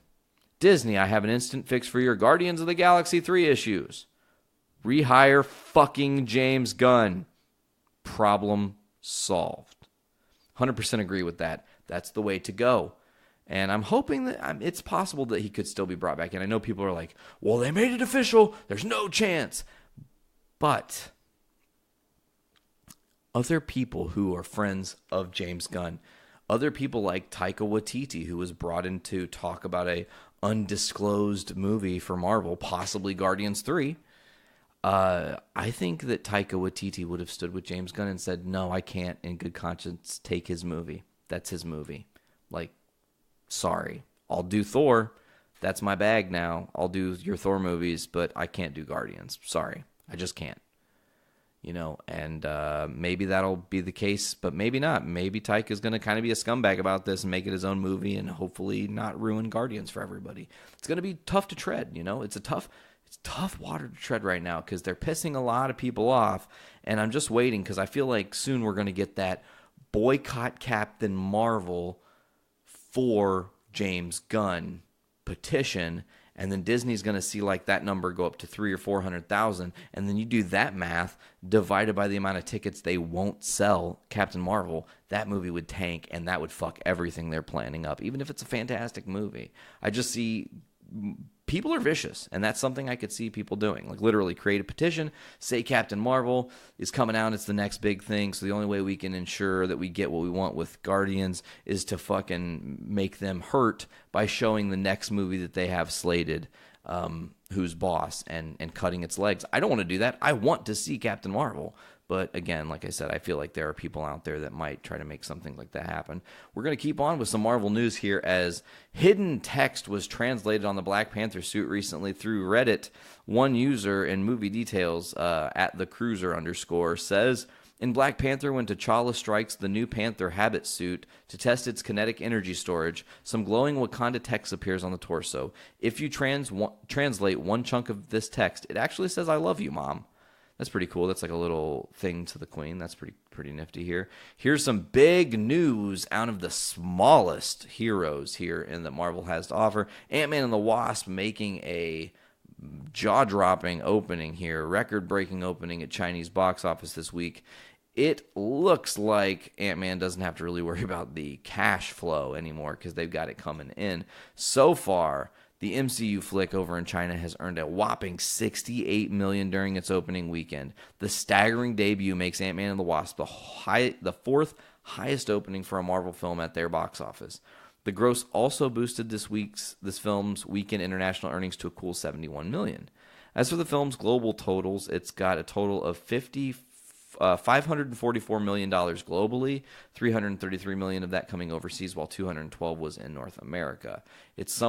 Disney, I have an instant fix for your Guardians of the Galaxy 3 issues. Rehire fucking James Gunn. Problem solved. 100% agree with that. That's the way to go. And I'm hoping that it's possible that he could still be brought back in. I know people are like, well, they made it official. There's no chance. But other people who are friends of James Gunn, other people like Taika Waititi, who was brought in to talk about a undisclosed movie for Marvel, possibly Guardians 3, I think that Taika Waititi would have stood with James Gunn and said, no, I can't in good conscience take his movie. That's his movie. Like, sorry. I'll do Thor. That's my bag now. I'll do your Thor movies, but I can't do Guardians. Sorry. I just can't. You know, and maybe that'll be the case, but maybe not. Maybe Taika's going to kind of be a scumbag about this and make it his own movie and hopefully not ruin Guardians for everybody. It's going to be tough to tread, you know. It's tough water to tread right now because they're pissing a lot of people off, and I'm just waiting because I feel like soon we're going to get that boycott Captain Marvel for James Gunn petition, and then Disney's going to see like that number go up to 300,000 or 400,000, and then you do that math divided by the amount of tickets they won't sell Captain Marvel, that movie would tank, and that would fuck everything they're planning up, even if it's a fantastic movie. I just see people are vicious, and that's something I could see people doing. Like, literally create a petition, say Captain Marvel is coming out, it's the next big thing, so the only way we can ensure that we get what we want with Guardians is to fucking make them hurt by showing the next movie that they have slated, who's boss, and cutting its legs. I don't want to do that. I want to see Captain Marvel. But again, like I said, I feel like there are people out there that might try to make something like that happen. We're going to keep on with some Marvel news here, as hidden text was translated on the Black Panther suit recently through Reddit. One user in movie details at the cruiser _ says, in Black Panther, when T'Challa strikes the new Panther habit suit to test its kinetic energy storage, some glowing Wakanda text appears on the torso. If you translate one chunk of this text, it actually says, "I love you, Mom." That's pretty cool. That's like a little thing to the Queen. That's pretty nifty here. Here's some big news out of the smallest heroes here in that Marvel has to offer. Ant-Man and the Wasp making a jaw-dropping opening here, record-breaking opening at Chinese box office this week. It looks like Ant-Man doesn't have to really worry about the cash flow anymore because they've got it coming in. So far, the MCU flick over in China has earned a whopping $68 million during its opening weekend. The staggering debut makes Ant-Man and the Wasp the fourth highest opening for a Marvel film at their box office. The gross also boosted this film's weekend international earnings to a cool $71 million. As for the film's global totals, it's got a total of $544 million globally, $333 million of that coming overseas, while $212 was in North America. It's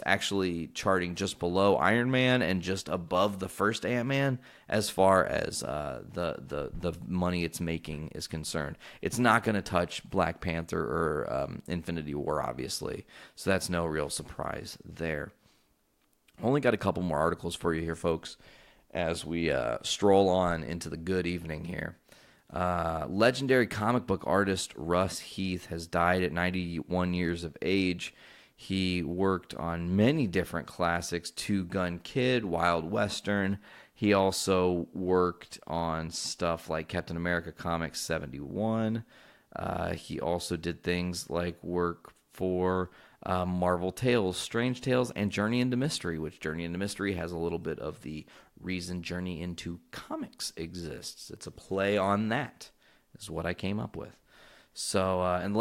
actually charting just below Iron Man and just above the first Ant-Man as far as the money it's making is concerned. It's not going to touch Black Panther or Infinity War, obviously, so that's no real surprise there. Only got a couple more articles for you here, folks, as we stroll on into the good evening here. Legendary comic book artist Russ Heath has died at 91 years of age. He worked on many different classics, Two Gun Kid, Wild Western. He also worked on stuff like Captain America Comics 71. He also did things like work for Marvel Tales, Strange Tales, and Journey into Mystery, which Journey into Mystery has a little bit of the reason Journey into Comics exists. It's a play on that, is what I came up with. So, and the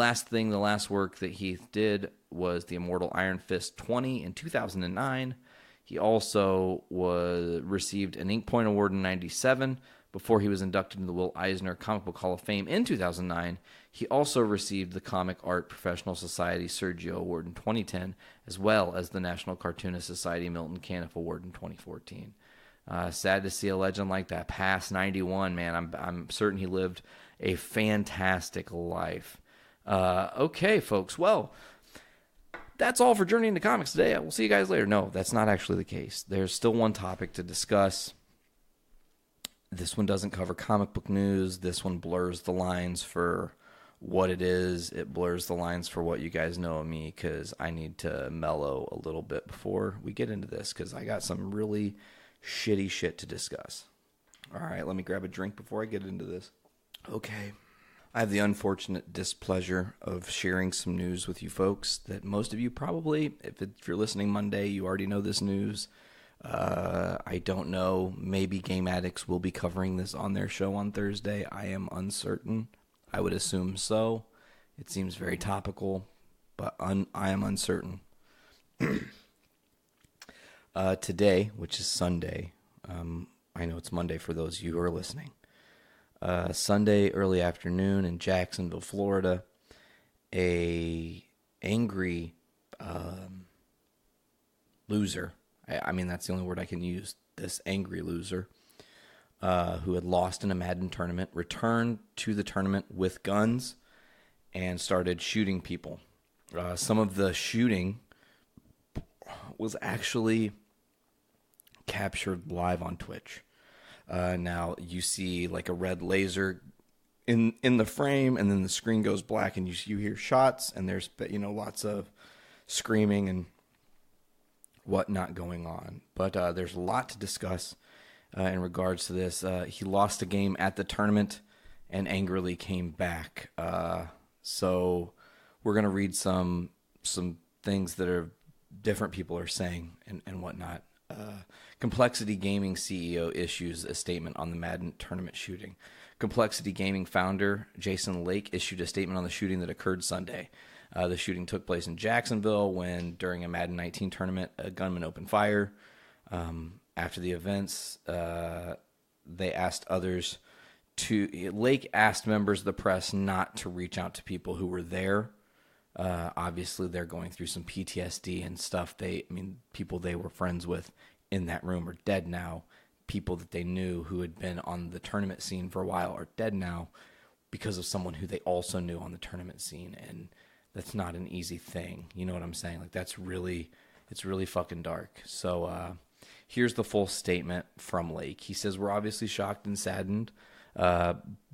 last work that Heath did was the Immortal Iron Fist 20 in 2009. He also received an Ink Point Award in 97 before he was inducted into the Will Eisner Comic Book Hall of Fame in 2009. He also received the Comic Art Professional Society Sergio Award in 2010, as well as the National Cartoonist Society Milton Caniff Award in 2014. Sad to see a legend like that past 91, man. I'm certain he lived a fantastic life. Okay, folks. Well, that's all for Journey into Comics today. We'll see you guys later. No, that's not actually the case. There's still one topic to discuss. This one doesn't cover comic book news. This one blurs the lines for what it is. It blurs the lines for what you guys know of me, because I need to mellow a little bit before we get into this, because I got some really shitty shit to discuss. All right, let me grab a drink before I get into this. Okay. I have the unfortunate displeasure of sharing some news with you folks that most of you probably, if you're listening Monday, you already know this news. I don't know. Maybe Game Addicts will be covering this on their show on Thursday. I am uncertain. I would assume so. It seems very topical, but I am uncertain. Today, which is Sunday, I know it's Monday for those of you who are listening. Sunday, early afternoon in Jacksonville, Florida, a angry loser, I mean, that's the only word I can use, this angry loser, who had lost in a Madden tournament, returned to the tournament with guns and started shooting people. Some of the shooting was actually captured live on Twitch. Now you see like a red laser in the frame, and then the screen goes black, and you hear shots, and there's lots of screaming and whatnot going on. But there's a lot to discuss in regards to this. He lost a game at the tournament and angrily came back. So we're gonna read some things that have different people are saying and whatnot. Complexity Gaming CEO issues a statement on the Madden tournament shooting. Complexity Gaming founder Jason Lake issued a statement on the shooting that occurred Sunday. The shooting took place in Jacksonville when, during a Madden 19 tournament, a gunman opened fire. After the events, they asked others Lake asked members of the press not to reach out to people who were there. Obviously, they're going through some PTSD and stuff. People they were friends with in that room are dead now. People that they knew who had been on the tournament scene for a while are dead now because of someone who they also knew on the tournament scene. And that's not an easy thing. You know what I'm saying? Like, it's really fucking dark. So here's the full statement from Lake. He says, "We're obviously shocked and saddened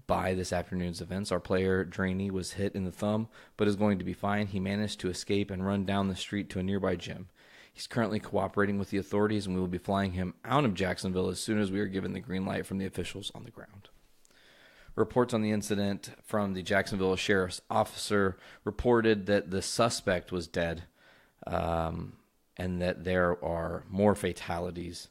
by this afternoon's events. Our player, Draney, was hit in the thumb, but is going to be fine. He managed to escape and run down the street to a nearby gym. He's currently cooperating with the authorities, and we will be flying him out of Jacksonville as soon as we are given the green light from the officials on the ground." Reports on the incident from the Jacksonville Sheriff's Officer reported that the suspect was dead, and that there are more fatalities.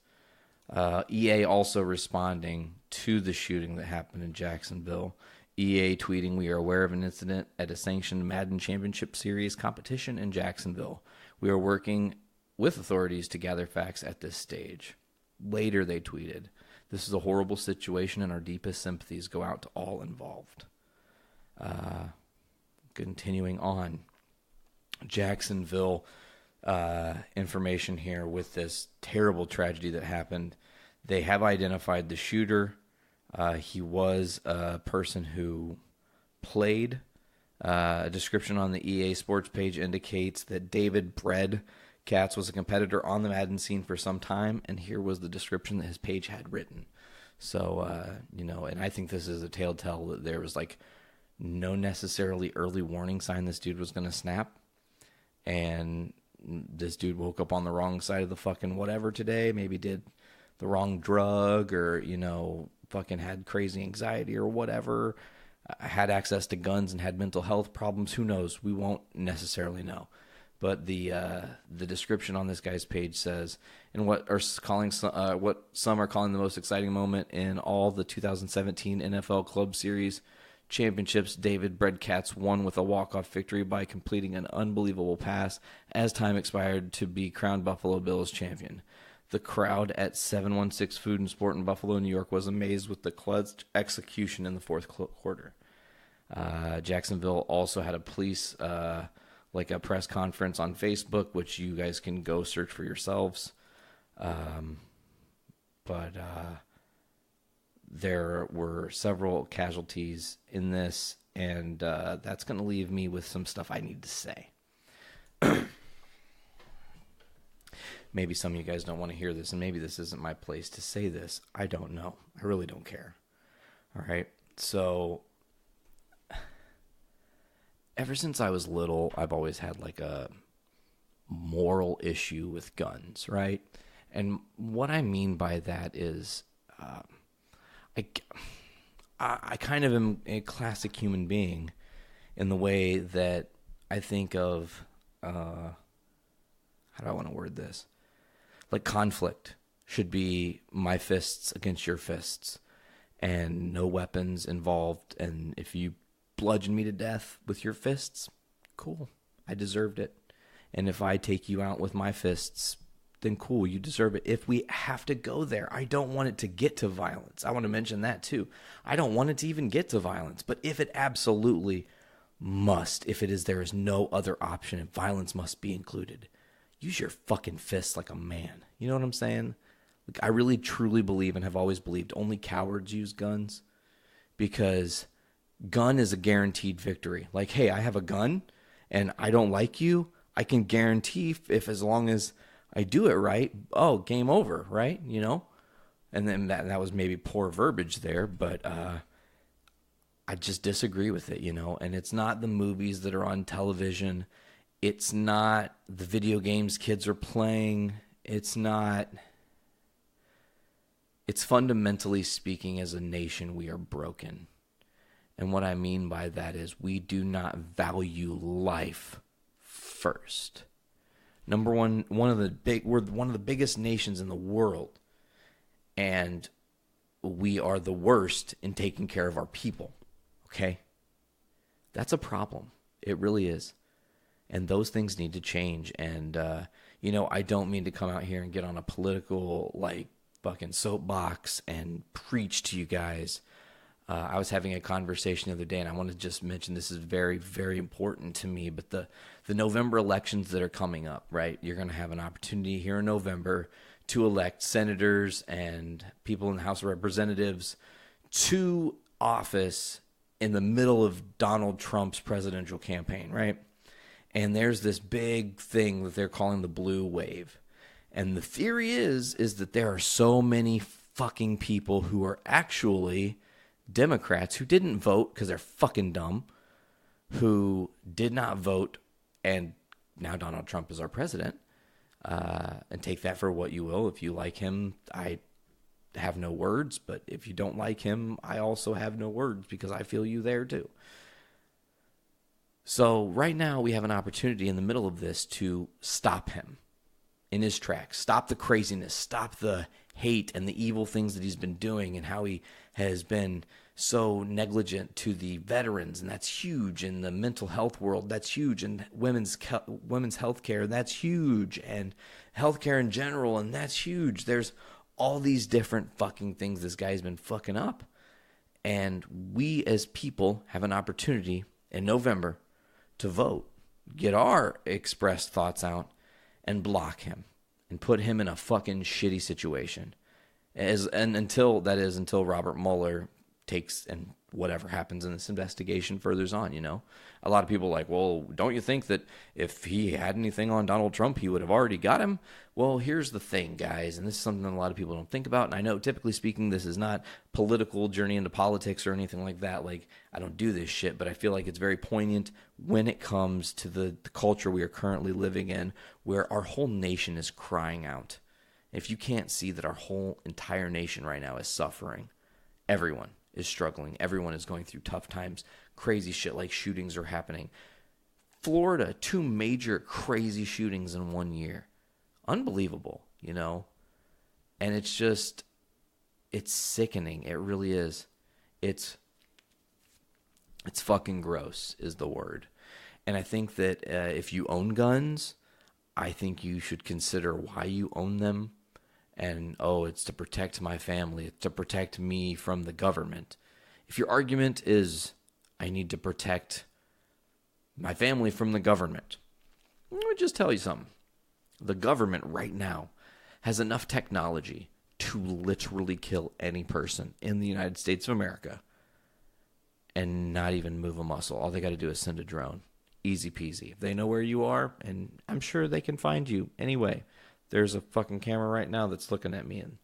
EA also responding to the shooting that happened in Jacksonville. EA tweeting, "We are aware of an incident at a sanctioned Madden Championship Series competition in Jacksonville. We are working with authorities to gather facts at this stage." Later they tweeted, "This is a horrible situation and our deepest sympathies go out to all involved." Continuing on, Jacksonville information here with this terrible tragedy that happened. They have identified the shooter. He was a person who played. A description on the EA Sports page indicates that David Bread Katz was a competitor on the Madden scene for some time, and here was the description that his page had written. So, and I think this is a telltale that there was like no necessarily early warning sign this dude was going to snap. And this dude woke up on the wrong side of the fucking whatever today, maybe did the wrong drug or, fucking had crazy anxiety or whatever, had access to guns and had mental health problems. Who knows? We won't necessarily know. But the description on this guy's page says, in what some are calling the most exciting moment in all the 2017 NFL Club Series championships, David Bredkatz won with a walk-off victory by completing an unbelievable pass as time expired to be crowned Buffalo Bills champion. The crowd at 716 Food and Sport in Buffalo, New York was amazed with the clutch execution in the fourth quarter. Jacksonville also had a police like a press conference on Facebook, which you guys can go search for yourselves. But there were several casualties in this, and that's going to leave me with some stuff I need to say. Maybe some of you guys don't want to hear this, and maybe this isn't my place to say this. I don't know. I really don't care. All right. So ever since I was little, I've always had like a moral issue with guns, right? And what I mean by that is I kind of am a classic human being in the way that I think of, how do I want to word this? Like conflict should be my fists against your fists and no weapons involved. And if you bludgeon me to death with your fists, cool, I deserved it. And if I take you out with my fists, then cool, you deserve it. If we have to go there, I don't want it to get to violence. I want to mention that too. I don't want it to even get to violence. But if it absolutely must, there is no other option and violence must be included, use your fucking fists like a man. You know what I'm saying? Like, I really truly believe and have always believed only cowards use guns, because gun is a guaranteed victory. Like, hey, I have a gun and I don't like you, I can guarantee if as long as I do it right, game over, right? And then that was maybe poor verbiage there, but I just disagree with it, And it's not the movies that are on television. It's not the video games kids are playing. It's fundamentally speaking, as a nation, we are broken. And what I mean by that is we do not value life first. We're one of the biggest nations in the world, and we are the worst in taking care of our people. Okay? That's a problem. It really is. And those things need to change. And, I don't mean to come out here and get on a political, fucking soapbox and preach to you guys. I was having a conversation the other day, and I want to just mention this is very, very important to me. But the November elections that are coming up, right? You're going to have an opportunity here in November to elect senators and people in the House of Representatives to office in the middle of Donald Trump's presidential campaign, right? And there's this big thing that they're calling the blue wave. And the theory is that there are so many fucking people who are actually Democrats who didn't vote because they're fucking dumb, who did not vote, and now Donald Trump is our president. And take that for what you will. If you like him, I have no words. But if you don't like him, I also have no words because I feel you there too. So right now we have an opportunity in the middle of this to stop him in his tracks, stop the craziness, stop the hate and the evil things that he's been doing and how he has been so negligent to the veterans, and that's huge. In the mental health world, that's huge. And women's health care, that's huge. And healthcare in general, and that's huge. There's all these different fucking things this guy's been fucking up. And we as people have an opportunity in November to vote, get our expressed thoughts out, and block him and put him in a fucking shitty situation. Until Robert Mueller takes and whatever happens in this investigation furthers on, A lot of people are like, well, don't you think that if he had anything on Donald Trump, he would have already got him? Well, here's the thing, guys, and this is something that a lot of people don't think about. And I know, typically speaking, this is not political journey into politics or anything like that. Like, I don't do this shit, but I feel like it's very poignant when it comes to the culture we are currently living in, where our whole nation is crying out. If you can't see that our whole entire nation right now is suffering, everyone is struggling. Everyone is going through tough times. Crazy shit like shootings are happening. Florida, 2 major crazy shootings in 1 year. Unbelievable, And it's sickening. It really is. It's fucking gross is the word. And I think that if you own guns, I think you should consider why you own them. And, it's to protect my family. It's to protect me from the government. If your argument is, I need to protect my family from the government, let me just tell you something. The government right now has enough technology to literally kill any person in the United States of America and not even move a muscle. All they got to do is send a drone. Easy peasy. If they know where you are, and I'm sure they can find you anyway. There's a fucking camera right now that's looking at me, and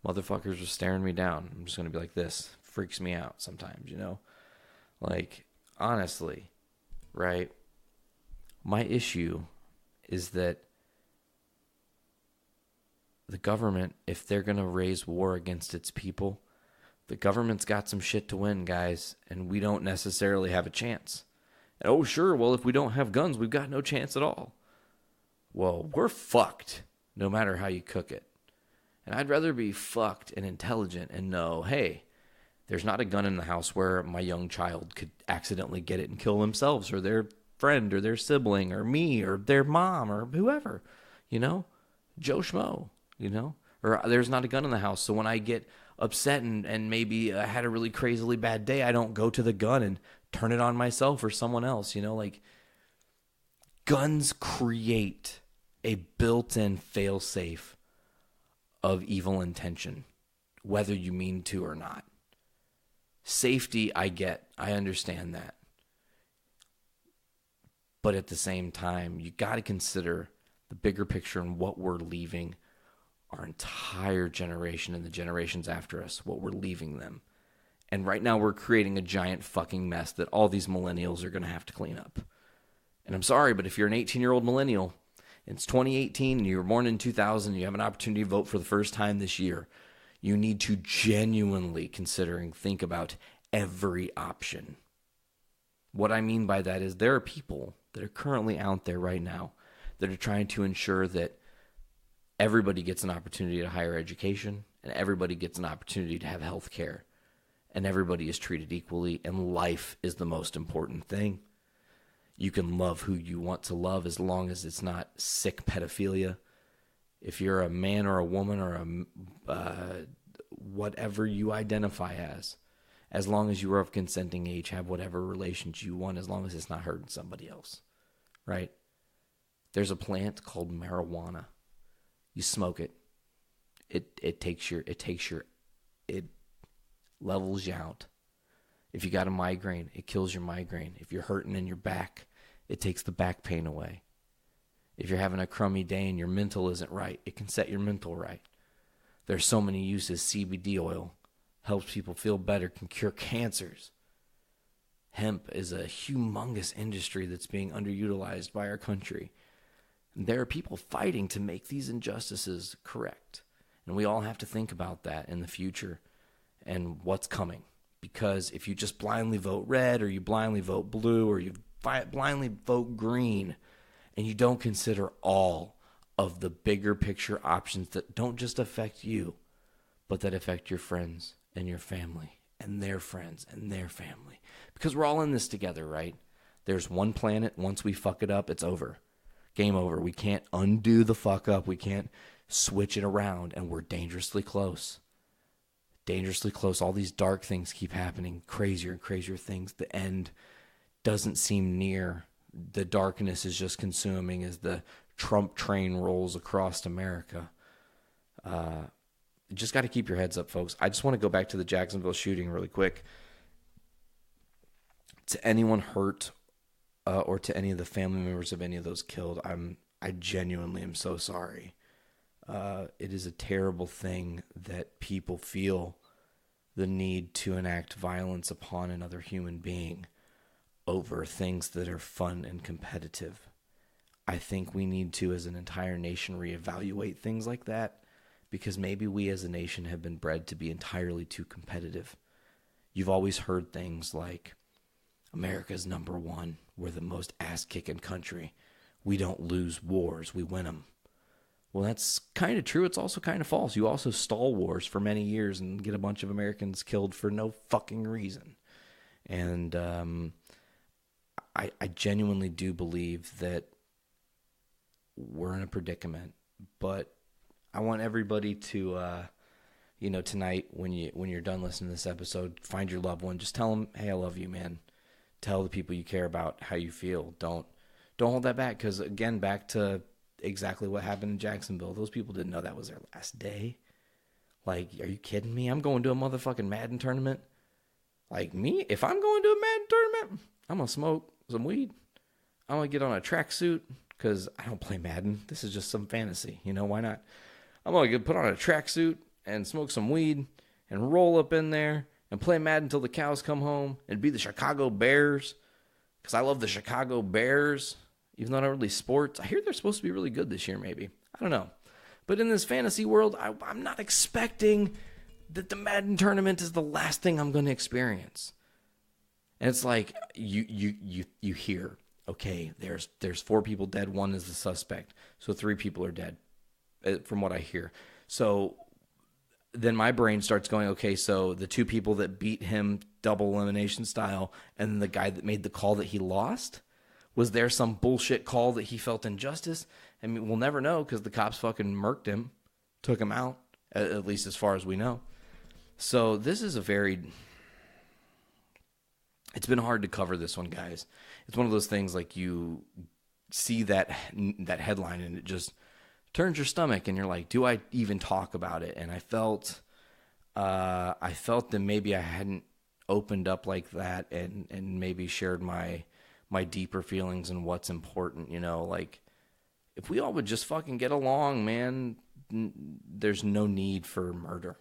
motherfuckers are staring me down. I'm just going to be like this. Freaks me out sometimes, Like, honestly, right? My issue is that the government, if they're going to raise war against its people, the government's got some shit to win, guys, and we don't necessarily have a chance. And, sure, well, if we don't have guns, we've got no chance at all. Well, we're fucked, no matter how you cook it. And I'd rather be fucked and intelligent and know, hey, there's not a gun in the house where my young child could accidentally get it and kill themselves or their friend or their sibling or me or their mom or whoever, Joe Schmo, Or there's not a gun in the house, so when I get upset and maybe I had a really crazily bad day, I don't go to the gun and turn it on myself or someone else, Like, guns create a built-in fail-safe of evil intention, whether you mean to or not. Safety, I get. I understand that. But at the same time, you got to consider the bigger picture and what we're leaving our entire generation and the generations after us, what we're leaving them. And right now we're creating a giant fucking mess that all these millennials are going to have to clean up. And I'm sorry, but if you're an 18-year-old millennial, and it's 2018 and you were born in 2000, you have an opportunity to vote for the first time this year, you need to genuinely consider and think about every option. What I mean by that is there are people that are currently out there right now that are trying to ensure that everybody gets an opportunity to higher education and everybody gets an opportunity to have health care and everybody is treated equally and life is the most important thing. You can love who you want to love as long as it's not sick pedophilia. If you're a man or a woman or whatever you identify as long as you are of consenting age, have whatever relations you want, as long as it's not hurting somebody else, right? There's a plant called marijuana. You smoke it. It levels you out. If you got a migraine, it kills your migraine. If you're hurting in your back, it takes the back pain away. If you're having a crummy day and your mental isn't right, it can set your mental right. There's so many uses. CBD oil helps people feel better, can cure cancers. Hemp is a humongous industry that's being underutilized by our country. And there are people fighting to make these injustices correct. And we all have to think about that in the future and what's coming. Because if you just blindly vote red or you blindly vote blue or you blindly vote green and you don't consider all of the bigger picture options that don't just affect you, but that affect your friends and your family and their friends and their family. Because we're all in this together, right? There's one planet. Once we fuck it up, it's over. Game over. We can't undo the fuck up. We can't switch it around, and we're dangerously close. Dangerously close. All these dark things keep happening. Crazier and crazier things. The end doesn't seem near. The darkness is just consuming as the Trump train rolls across America. Just got to keep your heads up, folks. I just want to go back to the Jacksonville shooting really quick. To anyone hurt or to any of the family members of any of those killed, I genuinely am so sorry. It is a terrible thing that people feel the need to enact violence upon another human being over things that are fun and competitive. I think we need to, as an entire nation, reevaluate things like that because maybe we as a nation have been bred to be entirely too competitive. You've always heard things like, America's number one. We're the most ass-kicking country. We don't lose wars. We win them. Well, that's kind of true. It's also kind of false. You also stall wars for many years and get a bunch of Americans killed for no fucking reason. And I genuinely do believe that we're in a predicament. But I want everybody to, tonight when you're done listening to this episode, find your loved one. Just tell them, hey, I love you, man. Tell the people you care about how you feel. Don't hold that back because, again, back to exactly what happened in Jacksonville. Those people didn't know that was their last day. Like, are you kidding me? I'm going to a motherfucking Madden tournament. Like, me? If I'm going to a Madden tournament, I'm going to smoke some weed. I'm going to get on a tracksuit because I don't play Madden. This is just some fantasy. Why not? I'm going to put on a tracksuit and smoke some weed and roll up in there and play Madden until the cows come home and be the Chicago Bears because I love the Chicago Bears. Even though I don't really sports, I hear they're supposed to be really good this year, maybe. I don't know. But in this fantasy world, I'm not expecting that the Madden tournament is the last thing I'm going to experience. And it's like, you hear, okay, there's 4 people dead, 1 is the suspect. So 3 people are dead, from what I hear. So then my brain starts going, okay, so the 2 people that beat him double elimination style, and then the guy that made the call that he lost, was there some bullshit call that he felt injustice? I mean, we'll never know because the cops fucking murked him, took him out, at least as far as we know. So this is it's been hard to cover this one, guys. It's one of those things like you see that headline and it just turns your stomach and you're like, do I even talk about it? And I felt that maybe I hadn't opened up like that and maybe shared my deeper feelings and what's important, like if we all would just fucking get along, man, there's no need for murder.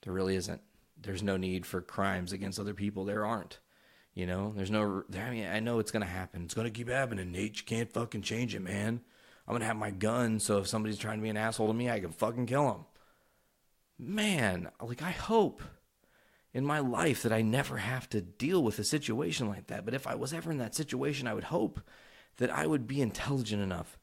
There really isn't. There's no need for crimes against other people. There aren't, there's no, I know it's going to happen. It's going to keep happening, Nate. You can't fucking change it, man. I'm going to have my gun. So if somebody's trying to be an asshole to me, I can fucking kill him. Man, like I hope in my life that I never have to deal with a situation like that. But if I was ever in that situation, I would hope that I would be intelligent enough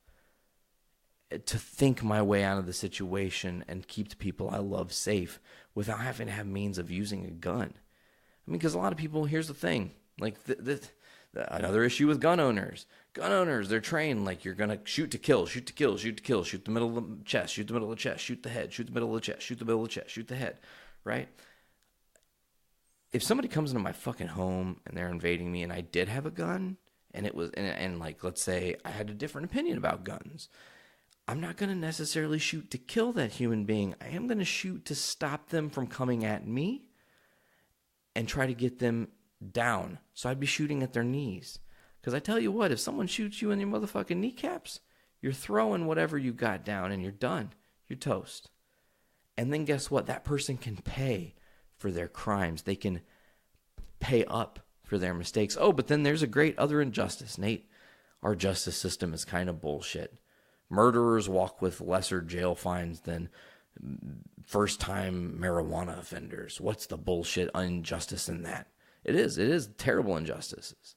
to think my way out of the situation and keep the people I love safe without having to have means of using a gun. I mean, because a lot of people, here's the thing, like another issue with gun owners. Gun owners, they're trained like you're going to shoot to kill, shoot to kill, shoot to kill, shoot the middle of the chest, shoot the middle of the chest, shoot the head, shoot the middle of the chest, shoot the middle of the chest, shoot the head, right? If somebody comes into my fucking home and they're invading me and I did have a gun and it was, and like, let's say I had a different opinion about guns, I'm not going to necessarily shoot to kill that human being. I am going to shoot to stop them from coming at me and try to get them down. So I'd be shooting at their knees. Because I tell you what, if someone shoots you in your motherfucking kneecaps, you're throwing whatever you got down and you're done. You're toast. And then guess what? That person can pay for their crimes. They can pay up for their mistakes. Oh, but then there's a great other injustice, Nate. Our justice system is kind of bullshit. Murderers walk with lesser jail fines than first-time marijuana offenders. What's the bullshit injustice in that? It is terrible injustices.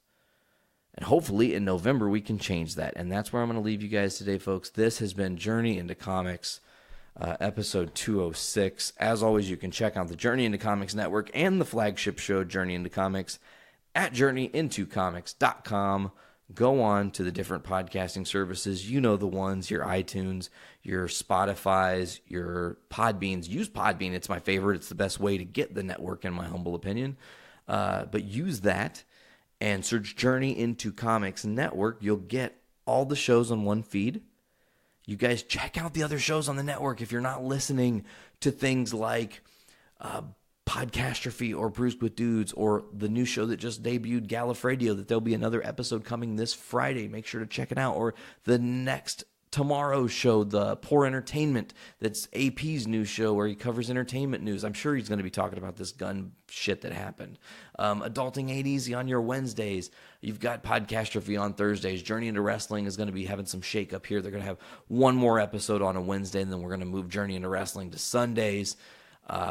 And hopefully in November we can change that. And that's where I'm going to leave you guys today, folks. This has been Journey into Comics, episode 206. As always, you can check out the Journey into Comics Network and the flagship show, Journey into Comics, at journeyintocomics.com. Go on to the different podcasting services. You know the ones, your iTunes, your Spotifys, your Podbeans. Use Podbean. It's my favorite. It's the best way to get the network, in my humble opinion. But use that and search Journey into Comics Network. You'll get all the shows on one feed. You guys check out the other shows on the network if you're not listening to things like Podcastrophe or Bruce with Dudes or the new show that just debuted, Gallifredio, that there'll be another episode coming this Friday. Make sure to check it out. Or the next tomorrow's show, the Poor Entertainment, that's AP's new show where he covers entertainment news. I'm sure he's going to be talking about this gun shit that happened. Adulting Ain't Easy on your Wednesdays. You've got Podcastrophe on Thursdays. Journey into Wrestling is going to be having some shake up here. They're going to have one more episode on a Wednesday, and then we're going to move Journey into Wrestling to Sundays.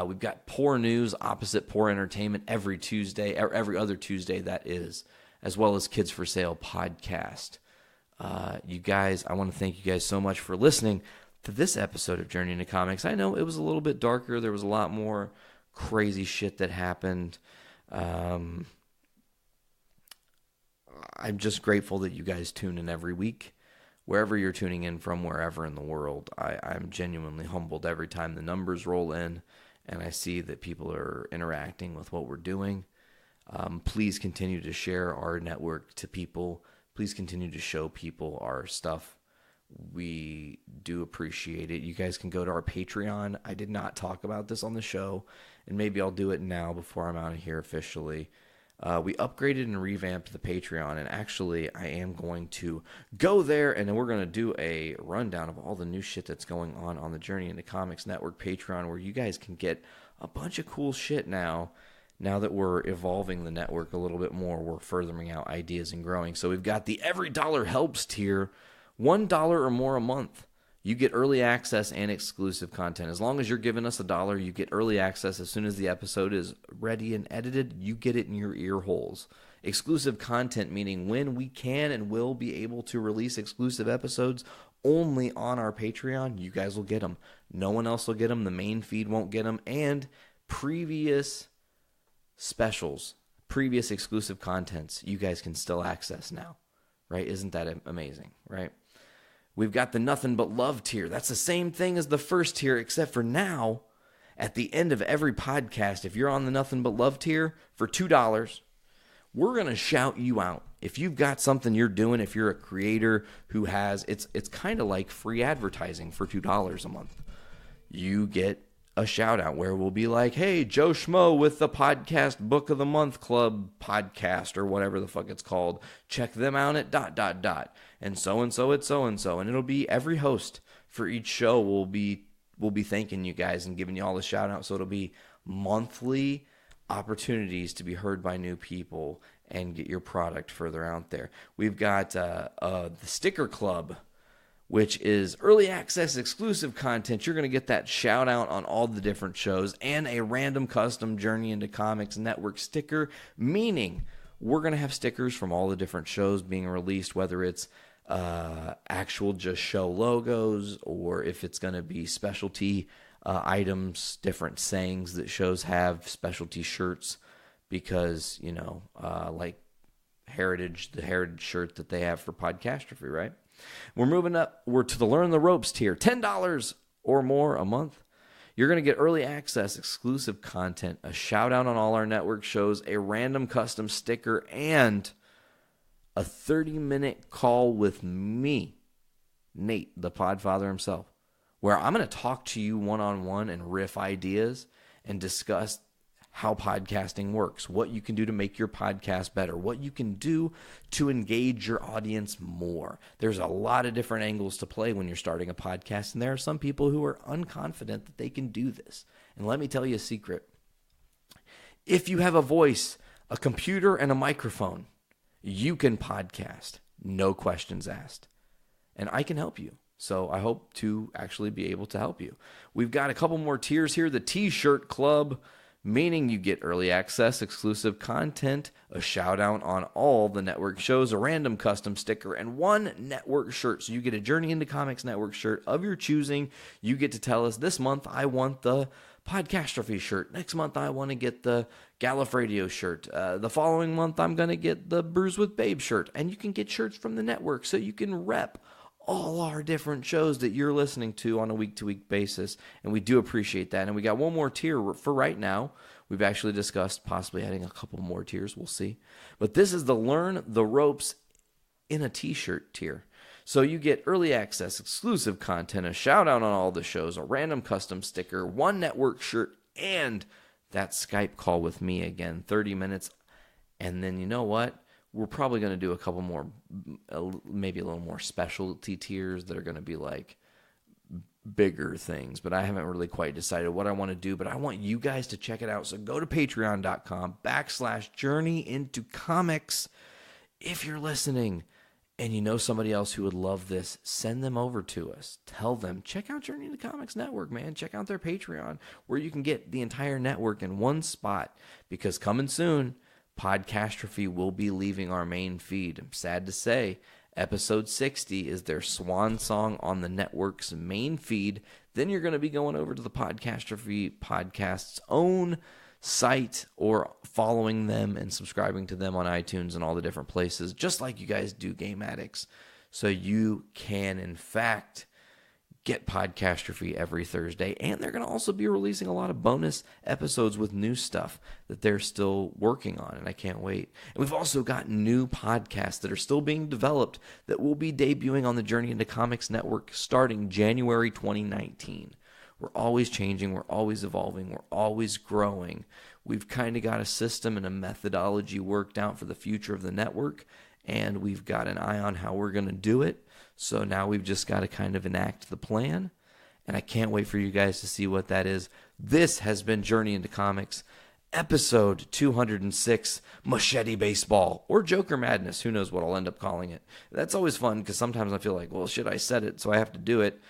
We've got Poor News opposite Poor Entertainment every Tuesday, or every other Tuesday, that is, as well as Kids for Sale podcast. You guys, I want to thank you guys so much for listening to this episode of Journey into Comics. I know it was a little bit darker. There was a lot more crazy shit that happened. I'm just grateful that you guys tune in every week. Wherever you're tuning in from, wherever in the world, I'm genuinely humbled every time the numbers roll in and I see that people are interacting with what we're doing. Please continue to share our network to people. Please continue to show people our stuff. We do appreciate it. You guys can go to our Patreon. I did not talk about this on the show, and maybe I'll do it now before I'm out of here officially. We upgraded and revamped the Patreon, and actually I am going to go there, and then we're going to do a rundown of all the new shit that's going on the Journey into Comics Network Patreon, where you guys can get a bunch of cool shit now that we're evolving the network a little bit more. We're furthering out ideas and growing. So we've got the Every Dollar Helps tier, $1 or more a month. You get early access and exclusive content. As long as you're giving us $1, you get early access. As soon as the episode is ready and edited, you get it in your ear holes. Exclusive content, meaning when we can and will be able to release exclusive episodes only on our Patreon, you guys will get them. No one else will get them. The main feed won't get them. And previous specials, previous exclusive contents, you guys can still access now, right? Isn't that amazing, right? We've got the Nothing But Love tier. That's the same thing as the first tier, except for now, at the end of every podcast, if you're on the Nothing But Love tier for $2, we're going to shout you out. If you've got something you're doing, if you're a creator who has, it's kind of like free advertising for $2 a month. You get a shout out where we'll be like, hey, Joe Schmo with the Podcast Book of the Month Club podcast, or whatever the fuck it's called. Check them out at ... And so it's so-and-so. And it'll be every host for each show will be thanking you guys and giving you all the shout out. So it'll be monthly opportunities to be heard by new people and get your product further out there. We've got the Sticker Club, which is early access exclusive content. You're going to get that shout out on all the different shows and a random custom Journey into Comics Network sticker, meaning we're going to have stickers from all the different shows being released, whether it's actual just show logos, or if it's going to be specialty items, different sayings that shows have, specialty shirts, because, you know, like the heritage shirt that they have for Podcastrophe, right? We're moving up. We're to the Learn the Ropes tier, $10 or more a month. You're going to get early access, exclusive content, a shout out on all our network shows, a random custom sticker, and a 30-minute call with me, Nate, the Podfather himself, where I'm going to talk to you one-on-one and riff ideas and discuss how podcasting works, what you can do to make your podcast better, what you can do to engage your audience more. There's a lot of different angles to play when you're starting a podcast, and there are some people who are unconfident that they can do this. And let me tell you a secret. If you have a voice, a computer, and a microphone, you can podcast, no questions asked. And I can help you. So I hope to actually be able to help you. We've got a couple more tiers here. The T-Shirt Club, meaning you get early access, exclusive content, a shout out on all the network shows, a random custom sticker, and one network shirt. So you get a Journey into Comics network shirt of your choosing. You get to tell us, this month I want the Podcastrophe shirt. Next month I want to get the Gallif Radio shirt. The following month I'm going to get the Brews with Babe shirt. And you can get shirts from the network so you can rep all our different shows that you're listening to on a week-to-week basis, and we do appreciate that. And we got one more tier for right now. We've actually discussed possibly adding a couple more tiers. We'll see. But this is the Learn the Ropes in a T-shirt tier. So you get early access, exclusive content, a shout-out on all the shows, a random custom sticker, one network shirt, and that Skype call with me again, 30 minutes. And then you know what? We're probably going to do a couple more, maybe a little more specialty tiers that are going to be like bigger things. But I haven't really quite decided what I want to do. But I want you guys to check it out. So go to patreon.com/Journey into Comics. If you're listening and you know somebody else who would love this, send them over to us. Tell them, check out Journey into Comics Network, man. Check out their Patreon, where you can get the entire network in one spot. Because coming soon, Podcastrophe will be leaving our main feed. I'm sad to say, episode 60 is their swan song on the network's main feed. Then you're going to be going over to the Podcastrophe podcast's own site, or following them and subscribing to them on iTunes and all the different places, just like you guys do, Game Addicts. So you can, in fact, get Podcastrophe every Thursday, and they're going to also be releasing a lot of bonus episodes with new stuff that they're still working on, and I can't wait. And we've also got new podcasts that are still being developed that will be debuting on the Journey into Comics Network starting January 2019. We're always changing, we're always evolving, we're always growing. We've kind of got a system and a methodology worked out for the future of the network, and we've got an eye on how we're going to do it. So now we've just got to kind of enact the plan, and I can't wait for you guys to see what that is. This has been Journey into Comics, episode 206, Machete Baseball, or Joker Madness. Who knows what I'll end up calling it. That's always fun, because sometimes I feel like, well, shit, I said it, so I have to do it.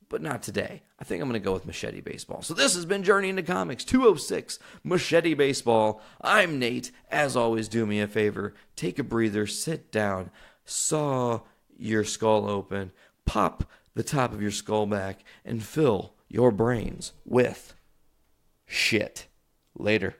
But not today. I think I'm going to go with Machete Baseball. So this has been Journey into Comics 206, Machete Baseball. I'm Nate. As always, do me a favor. Take a breather, sit down, saw your skull open, pop the top of your skull back, and fill your brains with shit. Later.